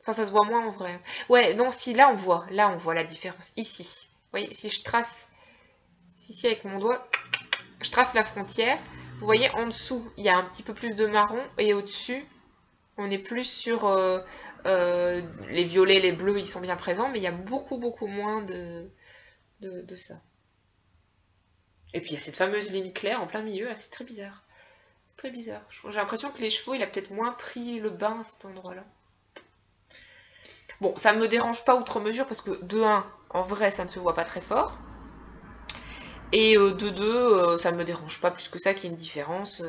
Enfin, ça se voit moins en vrai. Ouais, non, si, là, on voit la différence. Ici. Vous voyez, si je trace, ici avec mon doigt, je trace la frontière. Vous voyez, en dessous, il y a un petit peu plus de marron, et au-dessus, on est plus sur les violets, les bleus, ils sont bien présents, mais il y a beaucoup, beaucoup moins de ça. Et puis il y a cette fameuse ligne claire en plein milieu, c'est très bizarre. C'est très bizarre. J'ai l'impression que les chevaux, il a peut-être moins pris le bain à cet endroit-là. Bon, ça ne me dérange pas outre mesure parce que de 1, en vrai, ça ne se voit pas très fort. Et de 2, ça ne me dérange pas plus que ça qu'il y ait une différence.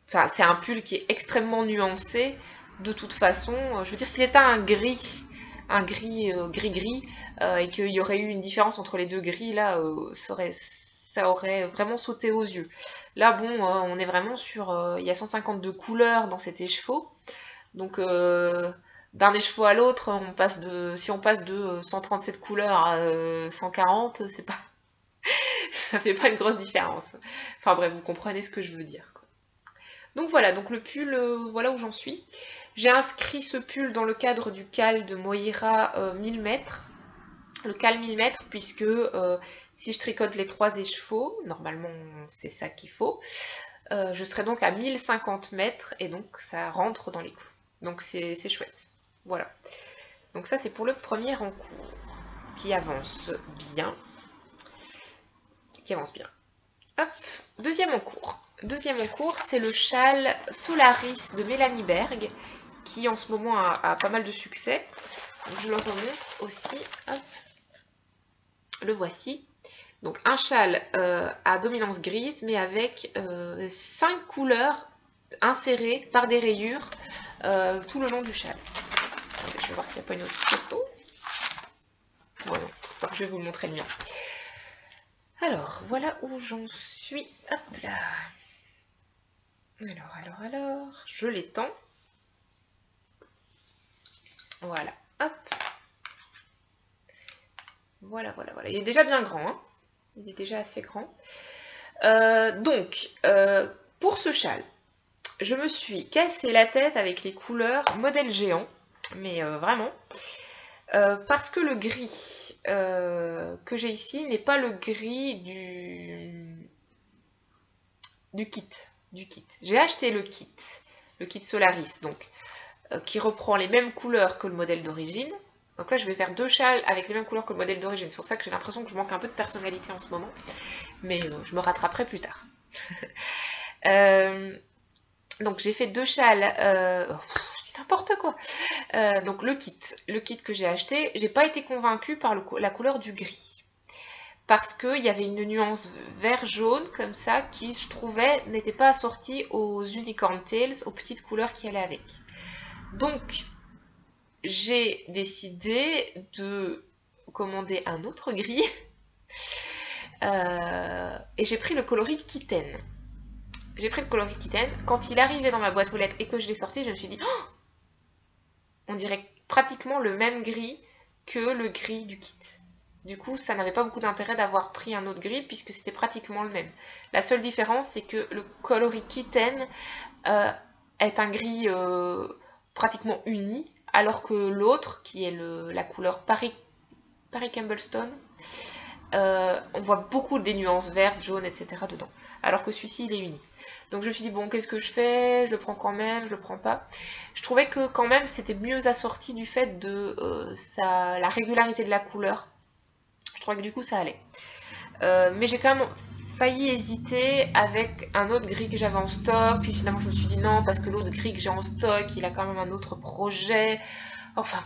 C'est un pull qui est extrêmement nuancé. De toute façon, je veux dire, si c'était un gris gris-gris, et qu'il y aurait eu une différence entre les deux gris, là, ça aurait vraiment sauté aux yeux. Là, bon, on est vraiment sur... il y a 152 couleurs dans cet écheveau. Donc, d'un écheveau à l'autre, si on passe de 137 couleurs à 140, c'est pas... ça fait pas une grosse différence. Enfin bref, vous comprenez ce que je veux dire, quoi. Donc voilà, donc le pull, voilà où j'en suis. J'ai inscrit ce pull dans le cadre du cal de Moira 1000 mètres. Le cal 1000 mètres, puisque si je tricote les 3 écheveaux, normalement c'est ça qu'il faut, je serai donc à 1050 mètres et donc ça rentre dans les clous. Donc c'est chouette. Voilà. Donc ça c'est pour le premier en cours qui avance bien. Hop, deuxième en cours. Deuxième en cours, c'est le châle Solaris de Mélanie Berg qui en ce moment a pas mal de succès. Donc, je le remonte aussi. Hop. Le voici. Donc un châle à dominance grise mais avec 5 couleurs insérées par des rayures tout le long du châle. Attendez, je vais voir s'il n'y a pas une autre photo. Voilà, enfin, je vais vous montrer le mien. Alors, voilà où j'en suis. Hop là. Alors, je l'étends. Voilà, hop. Voilà. Il est déjà bien grand, hein. Il est déjà assez grand. Pour ce châle, je me suis cassé la tête avec les couleurs modèle géant, mais vraiment, parce que le gris que j'ai ici n'est pas le gris du kit. J'ai acheté le kit Solaris, donc qui reprend les mêmes couleurs que le modèle d'origine. Donc là, je vais faire 2 châles avec les mêmes couleurs que le modèle d'origine. C'est pour ça que j'ai l'impression que je manque un peu de personnalité en ce moment. Mais je me rattraperai plus tard. Donc j'ai fait 2 châles. C'est n'importe quoi. Donc le kit que j'ai acheté, j'ai pas été convaincue par la couleur du gris. Parce qu'il y avait une nuance vert-jaune comme ça qui, je trouvais, n'était pas assortie aux Unicorn Tails, aux petites couleurs qui allaient avec. Donc, j'ai décidé de commander un autre gris et j'ai pris le coloris Kitten. Quand il arrivait dans ma boîte aux lettres et que je l'ai sorti, je me suis dit oh, on dirait pratiquement le même gris que le gris du kit. Du coup, ça n'avait pas beaucoup d'intérêt d'avoir pris un autre gris puisque c'était pratiquement le même. La seule différence, c'est que le coloris Kitten est un gris pratiquement uni, alors que l'autre, qui est la couleur Paris Camblestone, on voit beaucoup des nuances vertes, jaunes, etc. dedans. Alors que celui-ci, il est uni. Donc je me suis dit, bon, qu'est-ce que je fais? Je le prends quand même, je le prends pas. Je trouvais que quand même, c'était mieux assorti du fait de la régularité de la couleur. Je trouvais que du coup, ça allait. Mais j'ai quand même failli hésiter avec un autre gris que j'avais en stock. Puis finalement, je me suis dit non, parce que l'autre gris que j'ai en stock, il a quand même un autre projet. Enfin,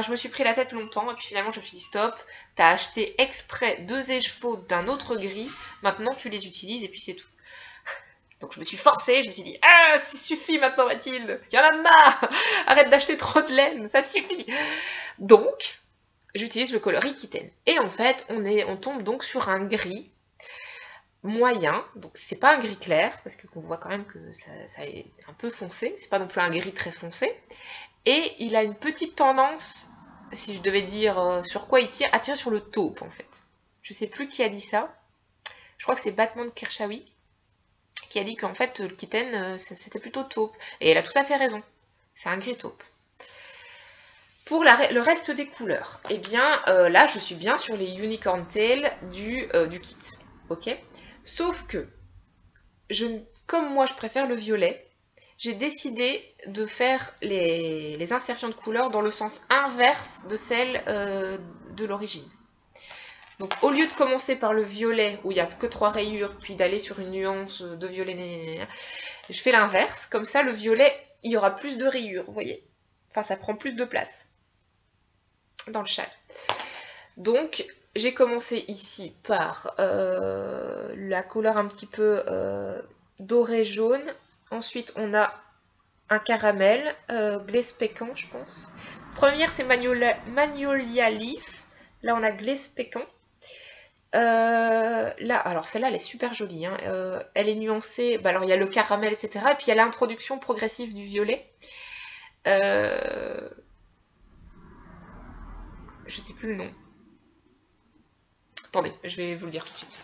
je me suis pris la tête longtemps. Et puis finalement, je me suis dit stop, t'as acheté exprès 2 écheveaux d'un autre gris. Maintenant, tu les utilises et puis c'est tout. Donc je me suis forcée, je me suis dit ah, ça suffit maintenant Mathilde, il y en a marre, arrête d'acheter trop de laine, ça suffit. Donc, j'utilise le coloris Kitten. Et en fait, on tombe donc sur un gris moyen, donc c'est pas un gris clair, parce qu'on voit quand même que ça est un peu foncé, c'est pas non plus un gris très foncé, et il a une petite tendance, si je devais dire sur quoi il tire, à tirer sur le taupe en fait. Je sais plus qui a dit ça, je crois que c'est Batman Kershawi, qui a dit qu'en fait le Kitten c'était plutôt taupe, et elle a tout à fait raison, c'est un gris taupe. Pour le reste des couleurs, eh bien là je suis bien sur les Unicorn Tail du kit, ok. Sauf que, comme moi je préfère le violet, j'ai décidé de faire les insertions de couleurs dans le sens inverse de celle de l'origine. Donc au lieu de commencer par le violet où il n'y a que 3 rayures, puis d'aller sur une nuance de violet, je fais l'inverse. Comme ça le violet, il y aura plus de rayures, vous voyez. Enfin ça prend plus de place dans le châle. Donc j'ai commencé ici par la couleur un petit peu doré jaune. Ensuite on a un caramel, glace pécan je pense. Première c'est Magnolia Leaf. Là on a glace pécan. Là, alors celle-là elle est super jolie, hein. Elle est nuancée, bah, alors il y a le caramel etc. Et puis il y a l'introduction progressive du violet. Je sais plus le nom. Attendez, je vais vous le dire tout de suite.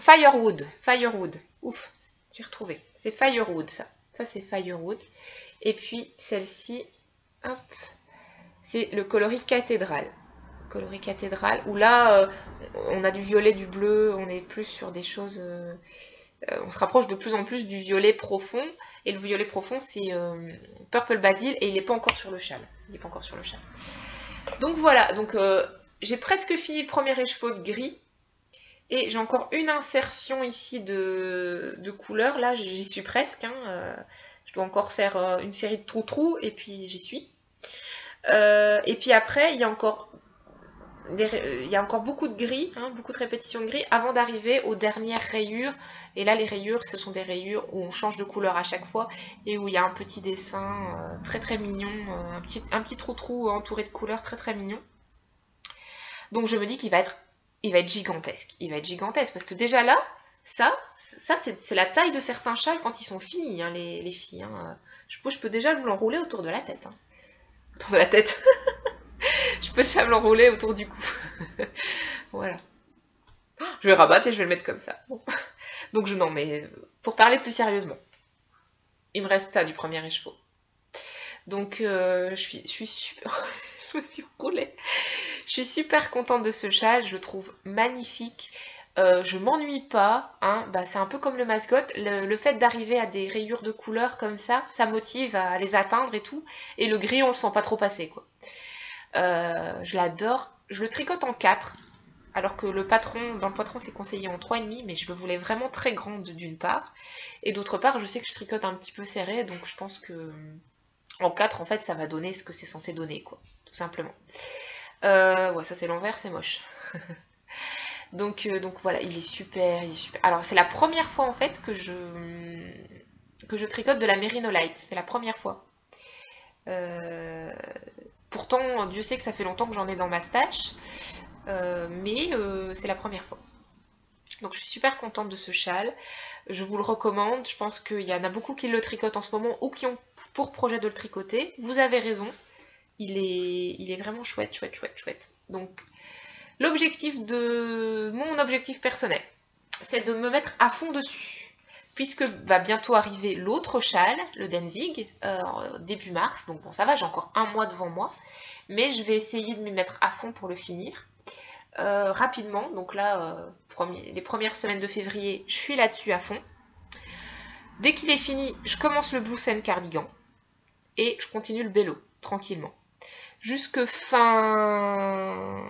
Firewood. Firewood. Ouf, j'ai retrouvé. C'est Firewood, ça. Ça, c'est Firewood. Et puis, celle-ci, hop, c'est le coloris cathédrale. Coloris cathédrale, où là, on a du violet, du bleu, on est plus sur des choses... on se rapproche de plus en plus du violet profond. Et le violet profond, c'est Purple Basil, et il n'est pas encore sur le châle. Il n'est pas encore sur le châle. Donc voilà, donc j'ai presque fini le premier écheveau de gris. Et j'ai encore une insertion ici de couleurs. Là, j'y suis presque. Hein, je dois encore faire une série de trous-trous, et puis j'y suis. Et puis après, il y a encore beaucoup de gris, hein, beaucoup de répétitions de gris, avant d'arriver aux dernières rayures. Et là, les rayures, ce sont des rayures où on change de couleur à chaque fois, et où il y a un petit dessin très très mignon, un petit trou-trou entouré de couleurs très très mignon. Donc je me dis qu'il va être gigantesque. Il va être gigantesque, parce que déjà là, ça c'est la taille de certains châles quand ils sont finis, hein, les filles. Hein. Je peux déjà me l'enrouler autour de la tête. Hein. Autour de la tête. Je peux déjà me l'enrouler autour du cou. Voilà. Je vais rabattre et je vais le mettre comme ça. Bon. Donc non, mais pour parler plus sérieusement, il me reste ça du premier écheveau. Donc je suis super... je me suis roulée. Je suis super contente de ce châle, je le trouve magnifique. Je m'ennuie pas, hein. Bah, c'est un peu comme le mascotte, le fait d'arriver à des rayures de couleurs comme ça motive à les atteindre et tout. Et le gris, on le sent pas trop passer, quoi. Je l'adore. Je le tricote en 4, alors que dans le patron c'est conseillé en 3,5, mais je le voulais vraiment très grande d'une part. Et d'autre part, je sais que je tricote un petit peu serré, donc je pense que en 4, en fait, ça va donner ce que c'est censé donner, quoi, tout simplement. Ouais, ça c'est l'envers, c'est moche. donc voilà, il est super, Alors c'est la première fois en fait que je tricote de la Merino Light, c'est la première fois. Pourtant, Dieu sait que ça fait longtemps que j'en ai dans ma stash, mais c'est la première fois. Donc je suis super contente de ce châle, je vous le recommande, je pense qu'il y en a beaucoup qui le tricotent en ce moment ou qui ont pour projet de le tricoter. Vous avez raison, il est vraiment chouette, chouette, chouette, chouette. Donc mon objectif personnel, c'est de me mettre à fond dessus, puisque va bientôt arriver l'autre châle, le Danzig, début mars. Donc bon, ça va, j'ai encore un mois devant moi, mais je vais essayer de m'y mettre à fond pour le finir rapidement. Donc là, les premières semaines de février, je suis là-dessus à fond. Dès qu'il est fini, je commence le Blue Sen Cardigan et je continue le Bello tranquillement. Jusque fin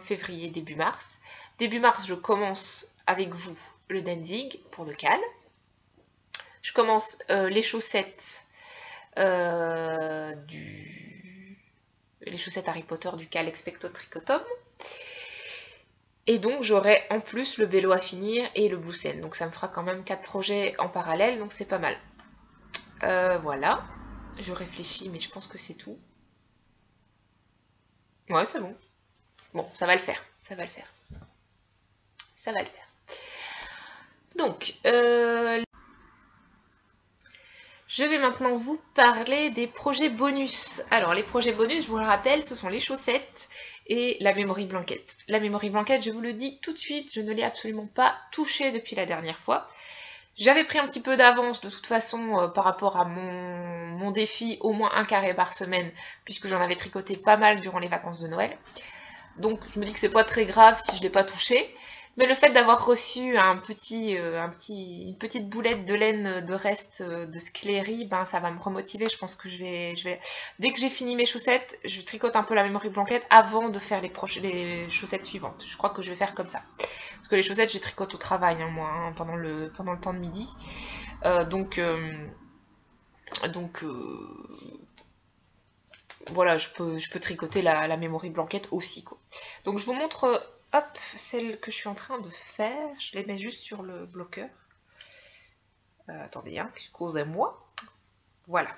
février, début mars. Début mars, je commence avec vous le Danzig pour le cal. Je commence les chaussettes les chaussettes Harry Potter du cal Expecto Tricotum. Et donc j'aurai en plus le Bello à finir et le Blue Sen. Donc ça me fera quand même 4 projets en parallèle, donc c'est pas mal. Voilà. Je réfléchis, mais je pense que c'est tout. Ouais, c'est bon. Bon, ça va le faire. Ça va le faire. Ça va le faire. Donc, je vais maintenant vous parler des projets bonus. Alors, les projets bonus, je vous le rappelle, ce sont les chaussettes et la Memory Blanket. La Memory Blanket, je vous le dis tout de suite, je ne l'ai absolument pas touchée depuis la dernière fois. J'avais pris un petit peu d'avance de toute façon par rapport à mon défi, au moins un carré par semaine, puisque j'en avais tricoté pas mal durant les vacances de Noël. Donc je me dis que c'est pas très grave si je ne l'ai pas touché. Mais le fait d'avoir reçu une petite boulette de laine de reste de Scléry, ben ça va me remotiver. Je pense que je vais... Dès que j'ai fini mes chaussettes, je tricote un peu la Memory Blanket avant de faire les chaussettes suivantes. Je crois que je vais faire comme ça. Parce que les chaussettes, je les tricote au travail, hein, moi, hein, pendant le temps de midi. Voilà, je peux tricoter la Memory Blanket aussi, quoi. Donc je vous montre... Hop, celle que je suis en train de faire, je les mets juste sur le bloqueur. Attendez, hein, excusez-moi. Voilà.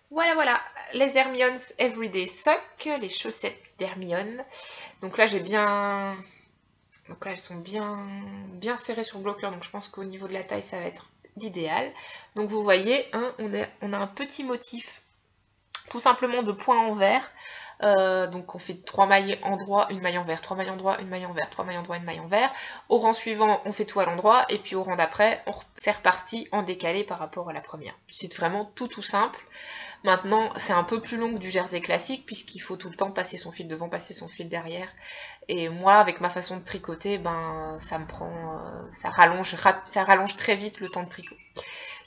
Voilà, les Hermione's Everyday Sock, les chaussettes d'Hermione. Donc là, elles sont bien serrées sur le bloqueur, donc je pense qu'au niveau de la taille, ça va être l'idéal. Donc vous voyez, hein, on a un petit motif, tout simplement de points en vert. Donc on fait 3 mailles endroit, une maille envers, 3 mailles endroit, une maille envers, 3 mailles endroit, une maille envers. Au rang suivant, on fait tout à l'endroit, et puis au rang d'après, c'est reparti en décalé par rapport à la première. C'est vraiment tout simple. Maintenant, c'est un peu plus long que du jersey classique, puisqu'il faut tout le temps passer son fil devant, passer son fil derrière. Et moi, avec ma façon de tricoter, ben ça me prend, ça rallonge très vite le temps de tricot.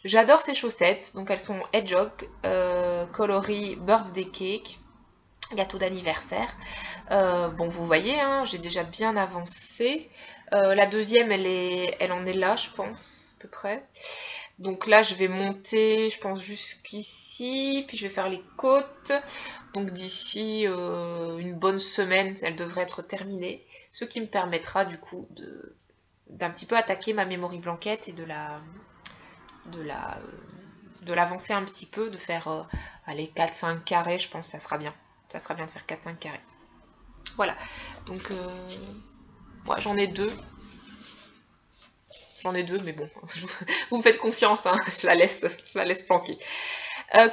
J'adore ces chaussettes, donc elles sont Hedgehog, coloris Birthday Cake, gâteau d'anniversaire. Bon, vous voyez, hein, j'ai déjà bien avancé. La deuxième, elle en est là, je pense, à peu près. Donc là, je vais monter, je pense, jusqu'ici, puis je vais faire les côtes. Donc d'ici une bonne semaine, elle devrait être terminée. Ce qui me permettra, du coup, d'un petit peu attaquer ma memory blanquette et de l'avancer un petit peu, de faire allez, 4-5 carrés, je pense que ça sera bien. Ça sera bien de faire 4-5 carrés. Voilà, donc ouais, j'en ai deux. J'en ai deux, mais bon, vous me faites confiance, hein, je la laisse planquer.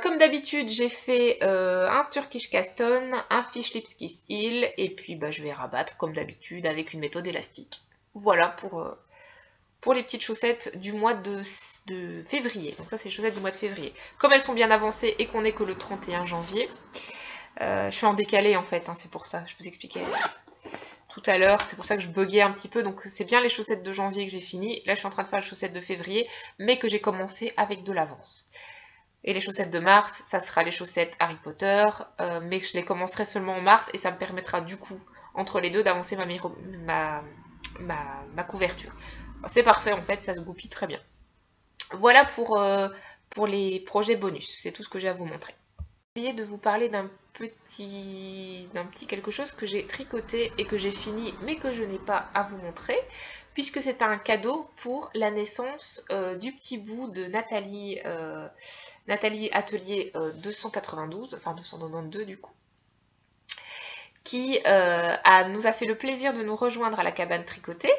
Comme d'habitude, j'ai fait un Turkish Caston, un Fish Lips Kiss Heel, et puis bah, je vais rabattre comme d'habitude avec une méthode élastique. Voilà pour les petites chaussettes du mois de février. Donc ça, c'est les chaussettes du mois de février. Comme elles sont bien avancées et qu'on n'est que le 31 janvier, je suis en décalé en fait, hein, c'est pour ça. Je vous expliquais tout à l'heure, c'est pour ça que je buguais un petit peu. Donc c'est bien les chaussettes de janvier que j'ai fini. Là, je suis en train de faire les chaussettes de février, mais que j'ai commencé avec de l'avance. Et les chaussettes de mars, ça sera les chaussettes Harry Potter, mais je les commencerai seulement en mars et ça me permettra du coup, entre les deux, d'avancer ma couverture. C'est parfait en fait, ça se goupille très bien. Voilà pour les projets bonus, c'est tout ce que j'ai à vous montrer. J'ai oublié de vous parler d'un petit quelque chose que j'ai tricoté et que j'ai fini mais que je n'ai pas à vous montrer, puisque c'est un cadeau pour la naissance du petit bout de Nathalie Atelier 292, enfin 292 du coup, qui nous a fait le plaisir de nous rejoindre à la cabane tricotée.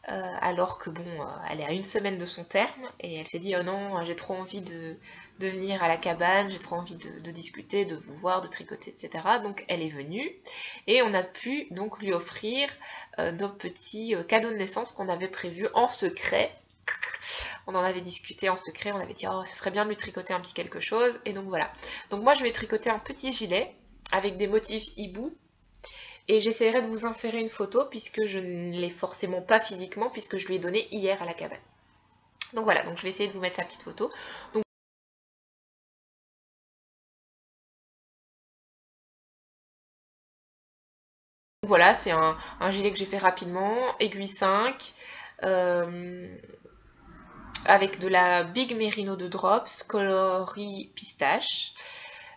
Alors que bon, elle est à une semaine de son terme et elle s'est dit oh non, j'ai trop envie de venir à la cabane, j'ai trop envie de discuter, de vous voir, de tricoter, etc. Donc elle est venue et on a pu donc lui offrir nos petits cadeaux de naissance qu'on avait prévus en secret. On en avait discuté en secret, on avait dit oh ça serait bien de lui tricoter un petit quelque chose, et donc voilà. Donc moi je vais tricoter un petit gilet avec des motifs hibou. Et j'essaierai de vous insérer une photo puisque je ne l'ai forcément pas physiquement puisque je lui ai donné hier à la cabane. Donc voilà, donc je vais essayer de vous mettre la petite photo. Donc, voilà, c'est un gilet que j'ai fait rapidement, aiguille 5, avec de la Big Merino de Drops, coloris pistache.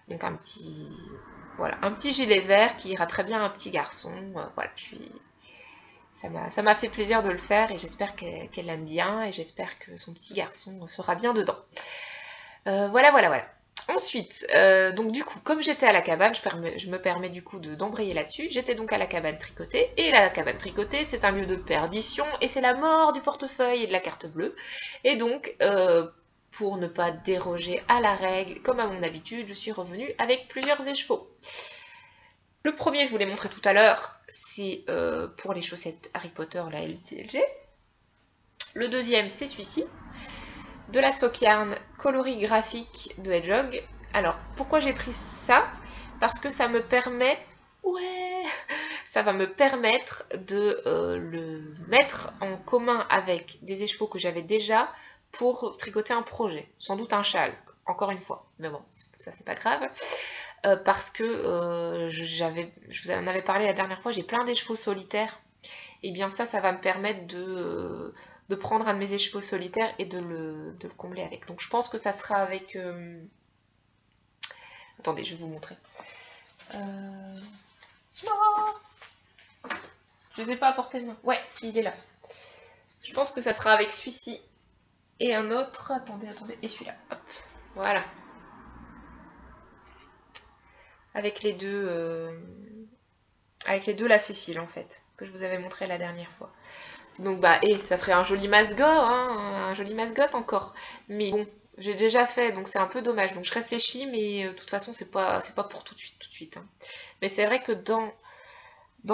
Donc un petit gilet vert qui ira très bien à un petit garçon. Voilà, ça m'a fait plaisir de le faire et j'espère qu'elle l'aime bien et j'espère que son petit garçon sera bien dedans. Voilà. Ensuite, donc du coup, comme j'étais à la cabane, je me permets du coup d'embrayer là-dessus. J'étais donc à la cabane tricotée, et la cabane tricotée, c'est un lieu de perdition, et c'est la mort du portefeuille et de la carte bleue. Et donc, pour ne pas déroger à la règle, comme à mon habitude, je suis revenue avec plusieurs écheveaux. Le premier, je vous l'ai montré tout à l'heure, c'est pour les chaussettes Harry Potter, la LTLG. Le deuxième, c'est celui-ci, de la sock yarn coloris graphique de Hedgehog. Alors, pourquoi j'ai pris ça? Parce que ça me permet, ça va me permettre de le mettre en commun avec des écheveaux que j'avais déjà pour tricoter un projet, sans doute un châle, encore une fois, mais bon, ça c'est pas grave. Parce que je vous en avais parlé la dernière fois, j'ai plein d'écheveaux solitaires, et bien ça va me permettre de prendre un de mes écheveaux solitaires et de le combler avec. Donc je pense que ça sera avec... Attendez, je vais vous montrer. Non, je ne les ai pas apportés de main. Ouais, si, il est là. Je pense que ça sera avec celui-ci et un autre. Attendez, et celui-là. Hop, voilà. Avec les deux la fée-file en fait, que je vous avais montré la dernière fois. Donc bah, ça ferait un joli masgot, hein, un joli mascotte encore. Mais bon, J'ai déjà fait, donc c'est un peu dommage. Donc je réfléchis, mais de toute façon, c'est pas pour tout de suite. Hein. Mais c'est vrai que dans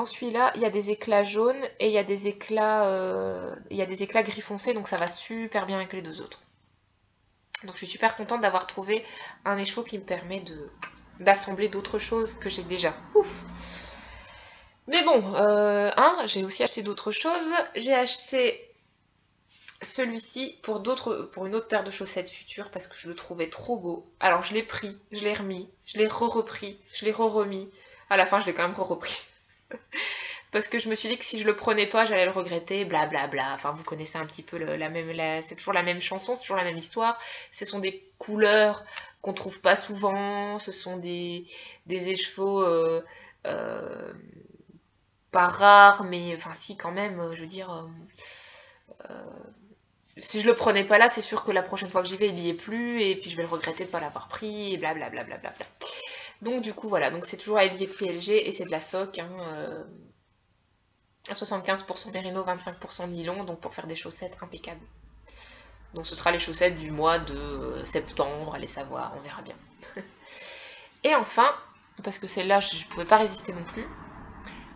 celui-là, il y a des éclats jaunes et il y a des éclats gris foncé, donc ça va super bien avec les deux autres. Donc je suis super contente d'avoir trouvé un écheveau qui me permet d'assembler d'autres choses que j'ai déjà. Ouf! Mais bon, j'ai aussi acheté d'autres choses. J'ai acheté celui-ci pour une autre paire de chaussettes futures parce que je le trouvais trop beau. Alors je l'ai pris, je l'ai remis, je l'ai repris, je l'ai remis. À la fin, je l'ai quand même repris. Parce que je me suis dit que si je le prenais pas, j'allais le regretter, blablabla. Bla bla. Enfin, vous connaissez un petit peu c'est toujours la même chanson, c'est toujours la même histoire. Ce sont des couleurs qu'on trouve pas souvent, ce sont des écheveaux pas rares, mais enfin si quand même, je veux dire, si je le prenais pas là, c'est sûr que la prochaine fois que j'y vais, il y est plus, et puis je vais le regretter de pas l'avoir pris, et blablabla. Bla bla bla. Donc du coup voilà, donc c'est toujours LG et c'est de la soque, hein, 75% mérino, 25% nylon, donc pour faire des chaussettes impeccables. Donc ce sera les chaussettes du mois de septembre, allez savoir, on verra bien. Et enfin, parce que celle-là je ne pouvais pas résister non plus,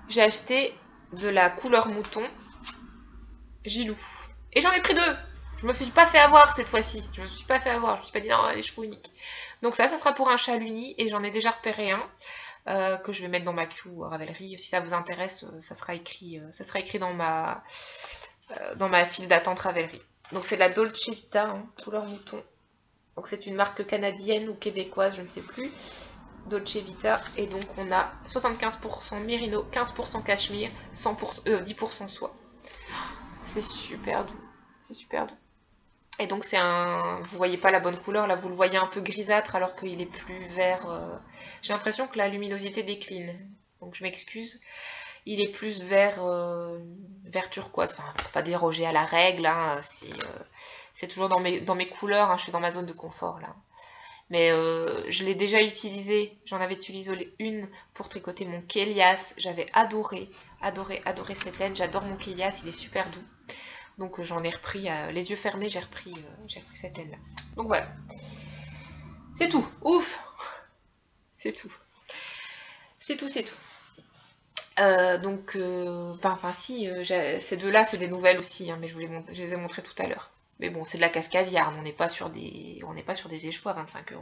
j'ai acheté de la couleur mouton Gilou. Et j'en ai pris deux. Je me suis pas fait avoir cette fois-ci. Je me suis pas fait avoir. Je me suis pas dit non, les chevaux uniques. Donc ça sera pour un châle uni et j'en ai déjà repéré un que je vais mettre dans ma queue Ravelry. Si ça vous intéresse, ça sera écrit dans ma file d'attente Ravelry. Donc c'est de la Dolce Vita, hein, couleur mouton. Donc c'est une marque canadienne ou québécoise, je ne sais plus. Dolce Vita, et donc on a 75% mérino, 15% cachemire, 10% soie. C'est super doux, c'est super doux. Et donc c'est vous voyez pas la bonne couleur, là vous le voyez un peu grisâtre alors qu'il est plus vert. J'ai l'impression que la luminosité décline, donc je m'excuse. Il est plus vert turquoise, enfin pour pas déroger à la règle, hein, c'est toujours dans mes couleurs, hein, je suis dans ma zone de confort là. Mais je l'ai déjà utilisé, j'en avais utilisé une pour tricoter mon Kélias. J'avais adoré cette laine, j'adore mon Kélias, il est super doux. Donc j'en ai repris, les yeux fermés, j'ai repris cette laine là. Donc voilà, c'est tout, ouf, c'est tout. Ces deux-là, c'est des nouvelles aussi, hein, mais je les ai montrées tout à l'heure. Mais bon, c'est de la cascaviarde, on n'est pas sur des écheveaux à 25 €.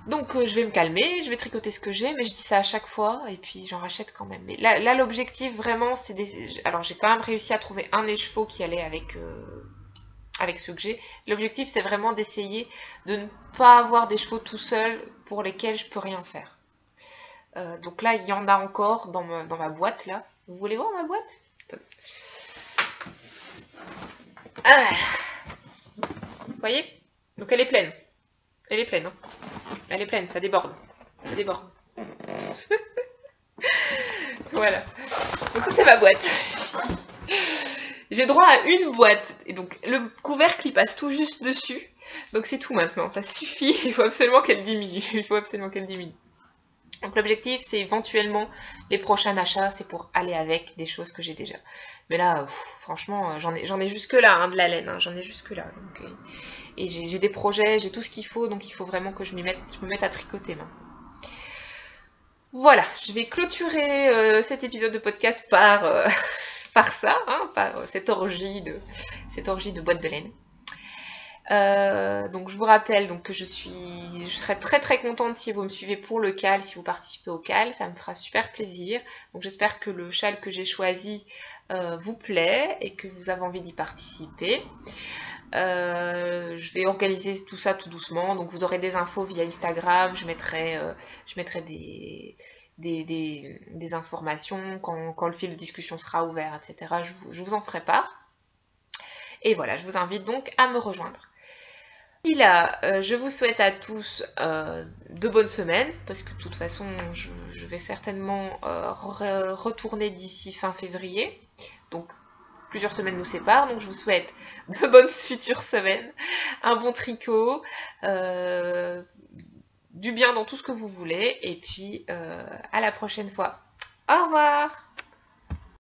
Donc je vais me calmer, je vais tricoter ce que j'ai, mais je dis ça à chaque fois, et puis j'en rachète quand même. Mais là l'objectif vraiment, c'est alors j'ai quand même réussi à trouver un écheveau qui allait avec ce que j'ai. L'objectif, c'est vraiment d'essayer de ne pas avoir des chevaux tout seuls pour lesquels je peux rien faire. Donc là, il y en a encore dans ma boîte là. Vous voulez voir ma boîte? Ah, vous voyez? Donc elle est pleine. Elle est pleine. Hein. Elle est pleine, ça déborde. Ça déborde. Voilà. Donc c'est ma boîte. J'ai droit à une boîte. Et donc le couvercle il passe tout juste dessus. Donc c'est tout maintenant. Ça suffit. Il faut absolument qu'elle diminue. Donc l'objectif c'est éventuellement les prochains achats, c'est pour aller avec des choses que j'ai déjà. Mais là, franchement, j'en ai jusque là, hein, de la laine, hein, j'en ai jusque là. Donc, et j'ai des projets, j'ai tout ce qu'il faut, donc il faut vraiment que je me mette à tricoter maintenant. Voilà, je vais clôturer cet épisode de podcast par ça, hein, par cette orgie de boîte de laine. Donc je vous rappelle donc que je serais très très contente si vous me suivez pour le CAL, si vous participez au CAL, ça me fera super plaisir. Donc j'espère que le châle que j'ai choisi vous plaît et que vous avez envie d'y participer. Je vais organiser tout ça tout doucement, donc vous aurez des infos via Instagram, je mettrai des informations quand le fil de discussion sera ouvert, etc. Je vous en ferai part. Et voilà, je vous invite donc à me rejoindre. D'ici là, je vous souhaite à tous de bonnes semaines, parce que de toute façon, je vais certainement retourner d'ici fin février. Donc, plusieurs semaines nous séparent, donc je vous souhaite de bonnes futures semaines, un bon tricot, du bien dans tout ce que vous voulez, et puis à la prochaine fois. Au revoir!